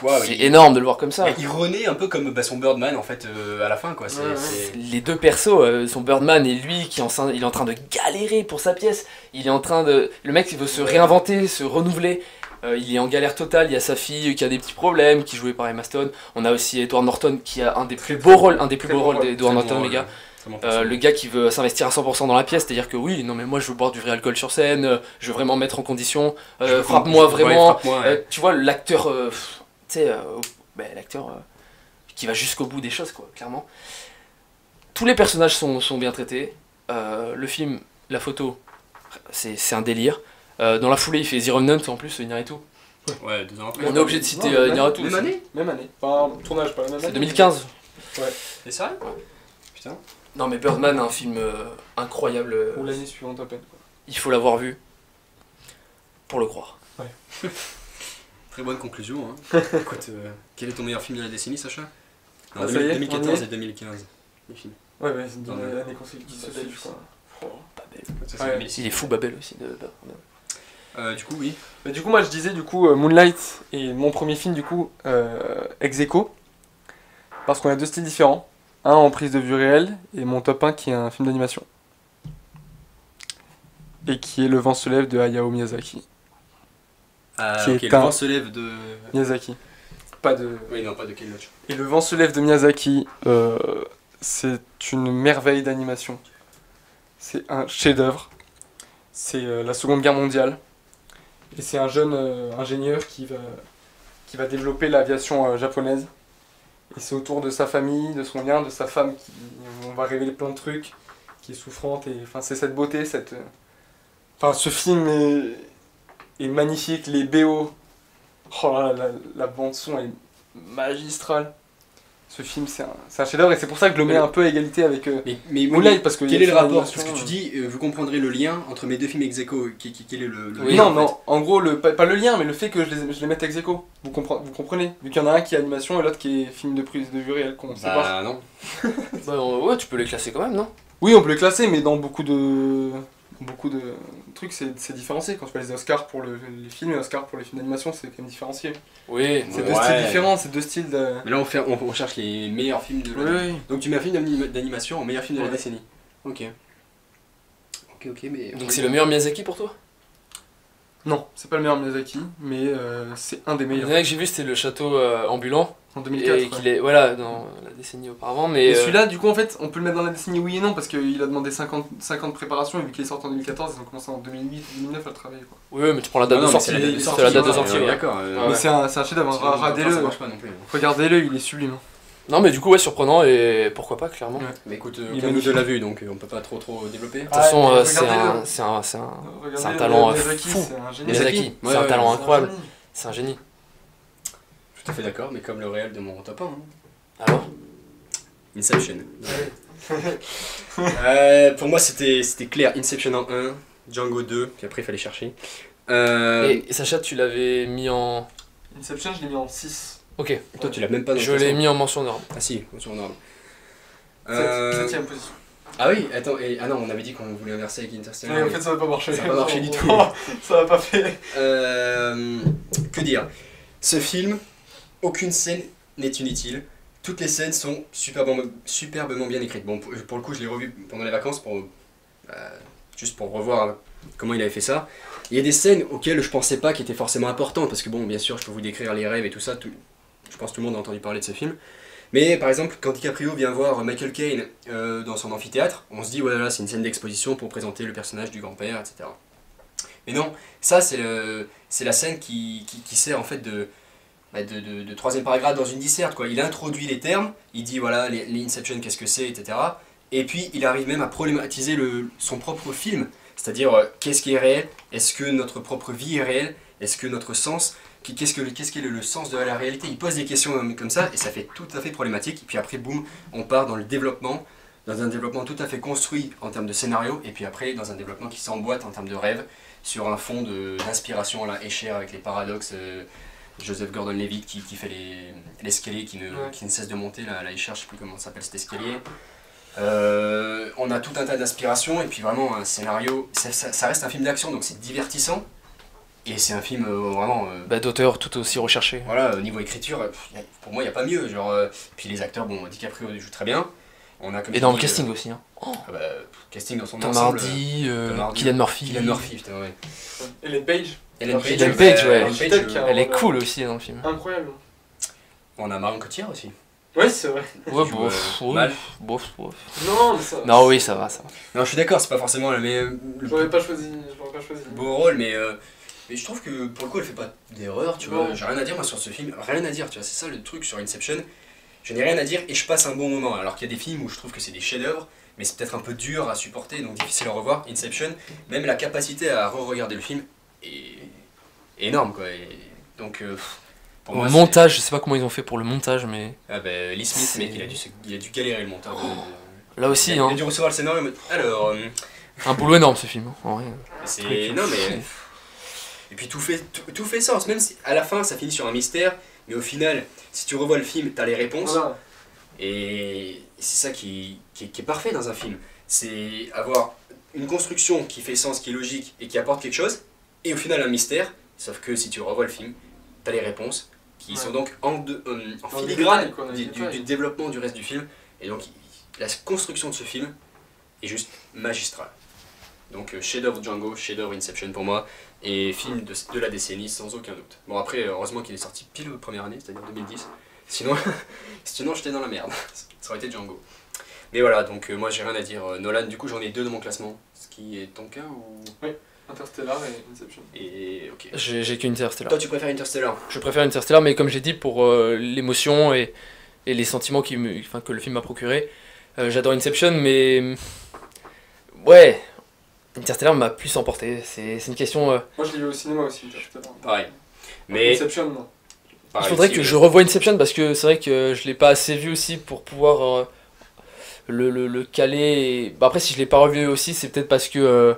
Waouh, C'est énorme de le voir comme ça. Il renaît un peu comme son Birdman en fait à la fin quoi. C'est- Ouais, ouais. c'est- Les deux persos, son Birdman et lui, il est en train de galérer pour sa pièce. Il est en train de. Le mec, il veut se réinventer, se renouveler. Il est en galère totale. Il y a sa fille qui a des petits problèmes, qui est jouée par Emma Stone. On a aussi Edward Norton qui a un des plus beaux rôles, d'Edward Norton, les gars. Le gars qui veut s'investir à 100% dans la pièce, c'est-à-dire que oui, non mais moi je veux boire du vrai alcool sur scène, je veux vraiment mettre en condition, frappe-moi vraiment. Tu vois, l'acteur, tu sais, l'acteur qui va jusqu'au bout des choses, quoi, clairement. Tous les personnages sont bien traités. Le film, la photo, c'est un délire. Dans la foulée, il fait The Revenant en plus, Iñárritu. Ouais, 2 ans après. On est obligé de citer Non, Iñárritu. Même année. Même année. Enfin, tournage, pas la même année. C'est 2015. C'est sérieux? Putain. Non mais Birdman, un film incroyable. Ou l'année suivante à peine. quoi. Il faut l'avoir vu pour le croire. Très bonne conclusion. Hein. Écoute, quel est ton meilleur film de la décennie, Sacha? Non, Ah, ça y est, 2014 on y est et 2015. Les films. Ouais, c'est Dans une le- année qui se suivent, quoi. Babel. Ça, c'est Ouais. 2006. Il est fou Babel aussi de Birdman. Du coup, oui. Mais du coup, moi je disais Moonlight et mon premier film, du coup, ex aequo. Parce qu'on a deux styles différents. Un en prise de vue réelle et mon top 1 qui est un film d'animation. Et qui est Le vent se lève de Hayao Miyazaki. Qui Ok, est le un- vent se lève de. Miyazaki. Pas de. Oui, non, pas de Ken Loach. Et Le vent se lève de Miyazaki, c'est une merveille d'animation. C'est un chef-d'œuvre. C'est la Seconde Guerre mondiale. Et c'est un jeune ingénieur qui va développer l'aviation japonaise. Et c'est autour de sa famille, de son lien, de sa femme, on va révéler plein de trucs, qui est souffrante. Et enfin, c'est cette beauté, Enfin, ce film est magnifique, les BO. Oh là là, la bande-son est magistrale. Ce film, c'est un chef-d'œuvre et c'est pour ça que je le mets un peu à égalité avec Mais Moonlight. Parce que quel y est a le rapport? l'animation, Parce que tu dis, vous comprendrez le lien entre mes deux films ex aequo. Quel est le Oui, lien, non, en mais fait en gros, pas le lien, mais le fait que je les mette ex aequo. Vous comprenez? Vu qu'il y en a un qui est animation et l'autre qui est film de prise de vue réelle, qu'on sépare. Bah non. Bah, ouais, tu peux les classer quand même, non? Oui, on peut les classer, mais dans beaucoup de trucs, c'est différencié. Quand tu fais les Oscars pour les films et Oscars pour les films d'animation, c'est quand même différencié. Oui. C'est Ouais. deux styles différents, c'est deux styles de. Mais là, on cherche les meilleurs films de Oui, oui. Donc tu mets un film d'animation en meilleur film de la Ouais. décennie. Ok. Ok, mais. Donc c'est le meilleur Miyazaki pour toi? Non, c'est pas le meilleur Miyazaki, mais c'est un des Le meilleurs. dernier que j'ai vu, c'était le château ambulant. En 2004. Et ouais. qu'il est, voilà, dans la décennie auparavant. Mais Et celui-là, du coup, en fait, on peut le mettre dans la décennie oui et non, parce qu'il a demandé 50 de préparation, et vu qu'il est sorti en 2014, ils ont commencé en 2008-2009 à le travailler. Quoi. oui, mais tu prends la date de sortie. c'est la date de C'est sortie, la date de ouais, sortie. ouais, ouais. D'accord. Ouais. Mais c'est un chef-d'œuvre, sinon, ça regardez-le. marche pas non plus. Regardez-le, il est sublime. hein. Non, mais du coup, ouais, surprenant et pourquoi pas, clairement. Ouais. Mais écoute, Il est aucun de nous deux magnifique. l'a vu, donc on peut pas trop développer. De toute façon, Ouais, c'est regardez-le. un Regardez-le, talent Miyazaki, fou. c'est un génie. Miyazaki, Ouais, c'est un ouais, talent C'est un incroyable. génie. C'est un génie. Tout à fait d'accord, mais comme le réel de mon top 1. Alors Inception. Pour moi, c'était clair. Inception en 1, Django 2, puis après il fallait chercher. Et Sacha, tu l'avais mis en. Inception, je l'ai mis en 6. Ok. Toi, tu l'as même pas dans Je le l'ai classement. mis en mention honorable. Ah si, mention honorable. 7ème position. Ah oui, attends, ah non, on avait dit qu'on voulait inverser avec Interstellar. Mais en fait, ça va pas marcher. Ça va pas marcher du tout. Ça va pas fait. Que dire? Ce film, aucune scène n'est inutile. Toutes les scènes sont superbement bien écrites. Bon, pour le coup, je l'ai revu pendant les vacances juste pour revoir comment il avait fait ça. Il y a des scènes auxquelles je pensais pas qui étaient forcément importantes, parce que bon, bien sûr, je peux vous décrire les rêves et tout ça. Je pense que tout le monde a entendu parler de ce film. Mais par exemple, quand DiCaprio vient voir Michael Caine dans son amphithéâtre, on se dit, ouais, là, c'est une scène d'exposition pour présenter le personnage du grand-père, etc. Mais non, ça, c'est la scène qui sert en fait de troisième paragraphe dans une disserte, quoi. Il introduit les termes, il dit, voilà, l'Inception, qu'est-ce que c'est, etc. Et puis, il arrive même à problématiser son propre film. C'est-à-dire, qu'est-ce qui est réel? Est-ce que notre propre vie est réelle? Est-ce que notre sens... Qu'est-ce qu'est le sens de la réalité? Il pose des questions comme ça, et ça fait tout à fait problématique. Et puis après, boum, on part dans le développement, dans un développement tout à fait construit en termes de scénario, et puis après, dans un développement qui s'emboîte en termes de rêve, sur un fond d'inspiration à la Escher avec les paradoxes, Joseph Gordon-Levitt qui fait l'escalier qui ne cesse de monter, la Escher, je sais plus comment s'appelle cet escalier. On a tout un tas d'inspirations, et puis vraiment un scénario, ça reste un film d'action, donc c'est divertissant. Et c'est un film vraiment... d'auteur tout aussi recherché. Voilà, au niveau écriture, pour moi, il n'y a pas mieux. Puis les acteurs, bon, DiCaprio joue très bien. Et dans le casting aussi. Hein. Casting dans son Tom ensemble. Hardy, Cillian Murphy. Cillian Murphy, putain, ouais. Ellen Page. Ellen Page, ouais. Elle est cool cool aussi dans le film. Incroyable. On a Marion Cotillard aussi. Ouais, c'est vrai. Ouais, mal. bof. Non, mais ça... Non, oui, ça va. Non, je suis d'accord, c'est pas forcément le J'aurais pas choisi. beau rôle, mais je trouve que pour le coup, elle fait pas d'erreur, tu vois. J'ai rien à dire, moi, sur ce film. Rien à dire, tu vois. C'est ça le truc sur Inception. Je n'ai rien à dire et je passe un bon moment. Alors qu'il y a des films où je trouve que c'est des chefs-d'œuvre, mais c'est peut-être un peu dur à supporter, donc difficile à revoir. Inception, même la capacité à re-regarder le film est énorme, quoi. Et donc, pour moi, montage, je sais pas comment ils ont fait pour le montage, mais... Ah bah, Lee Smith, mec, il a dû galérer le monteur. Là aussi, il a dû recevoir le scénario, mais alors... Un boulot énorme, ce film, en vrai. Non, mais... Et puis tout fait sens, même si à la fin ça finit sur un mystère, mais au final, si tu revois le film, t'as les réponses. Voilà. Et c'est ça qui est parfait dans un film. C'est avoir une construction qui fait sens, qui est logique et qui apporte quelque chose, et au final un mystère, sauf que si tu revois le film, t'as les réponses qui sont donc en filigrane du développement du reste du film. Et donc la construction de ce film est juste magistrale. Donc chef-d'œuvre Django, chef-d'œuvre Inception pour moi, et film de la décennie sans aucun doute. Bon après, heureusement qu'il est sorti pile première année, c'est-à-dire 2010. Sinon j'étais dans la merde, ça aurait été Django. Mais voilà, donc moi j'ai rien à dire. Nolan, du coup j'en ai 2 dans mon classement, ce qui est ton cas ou... Oui, Interstellar et Inception. Et ok. J'ai qu'Interstellar. Toi tu préfères Interstellar? Je préfère Interstellar, mais comme j'ai dit, pour l'émotion et les sentiments que le film m'a procuré, j'adore Inception, mais... Ouais... Interstellar m'a plus emporté, c'est une question... Moi je l'ai vu au cinéma aussi, Interstellar. Pareil. Mais... Inception, non. Il faudrait que je revoie Inception parce que c'est vrai que je l'ai pas assez vu aussi pour pouvoir le caler. Après, si je l'ai pas revu aussi, c'est peut-être parce que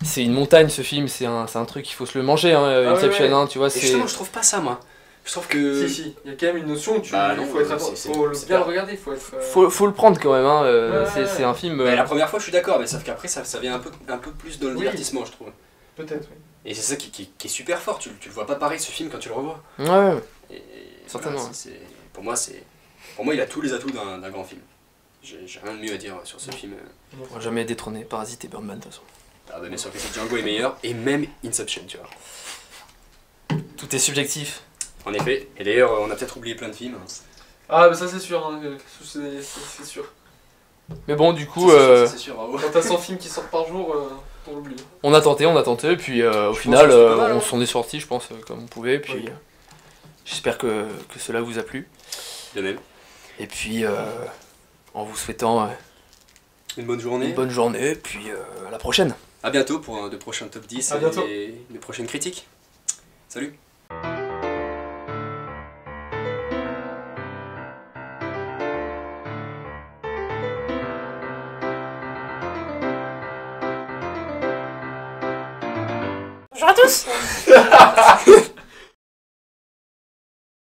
c'est une montagne ce film, c'est un truc, il faut se le manger, hein, Inception, ouais. Hein, tu vois. Et justement, je trouve pas ça, moi. Je trouve que... Si, il y a quand même une notion, il faut être attentif, faut bien le regarder, il faut être... Faut le prendre quand même, hein, c'est un film... La première fois je suis d'accord, mais sauf qu'après ça vient un peu plus dans le divertissement, je trouve. Peut-être, oui. Et c'est ça qui est super fort, tu le vois pas pareil ce film quand tu le revois. Ouais, et certainement. Voilà, pour moi il a tous les atouts d'un grand film. J'ai rien de mieux à dire sur ce film. On va jamais détrôner Parasite et Birdman de toute façon. Ah bah bien sûr que Django est meilleur, et même Inception, tu vois. Tout est subjectif. En effet, et d'ailleurs on a peut-être oublié plein de films. Ah bah ça c'est sûr, hein. C'est sûr. Mais bon du coup, c'est sûr, bravo. Quand t'as 100 films qui sortent par jour, on l'oublie. On a tenté, et puis au final on s'en est sorti je pense comme on pouvait, puis oui. J'espère que cela vous a plu. De même. Et puis en vous souhaitant une bonne journée. Puis à la prochaine. A bientôt pour de prochains top 10 et de prochaines critiques. Salut. Bonjour à tous.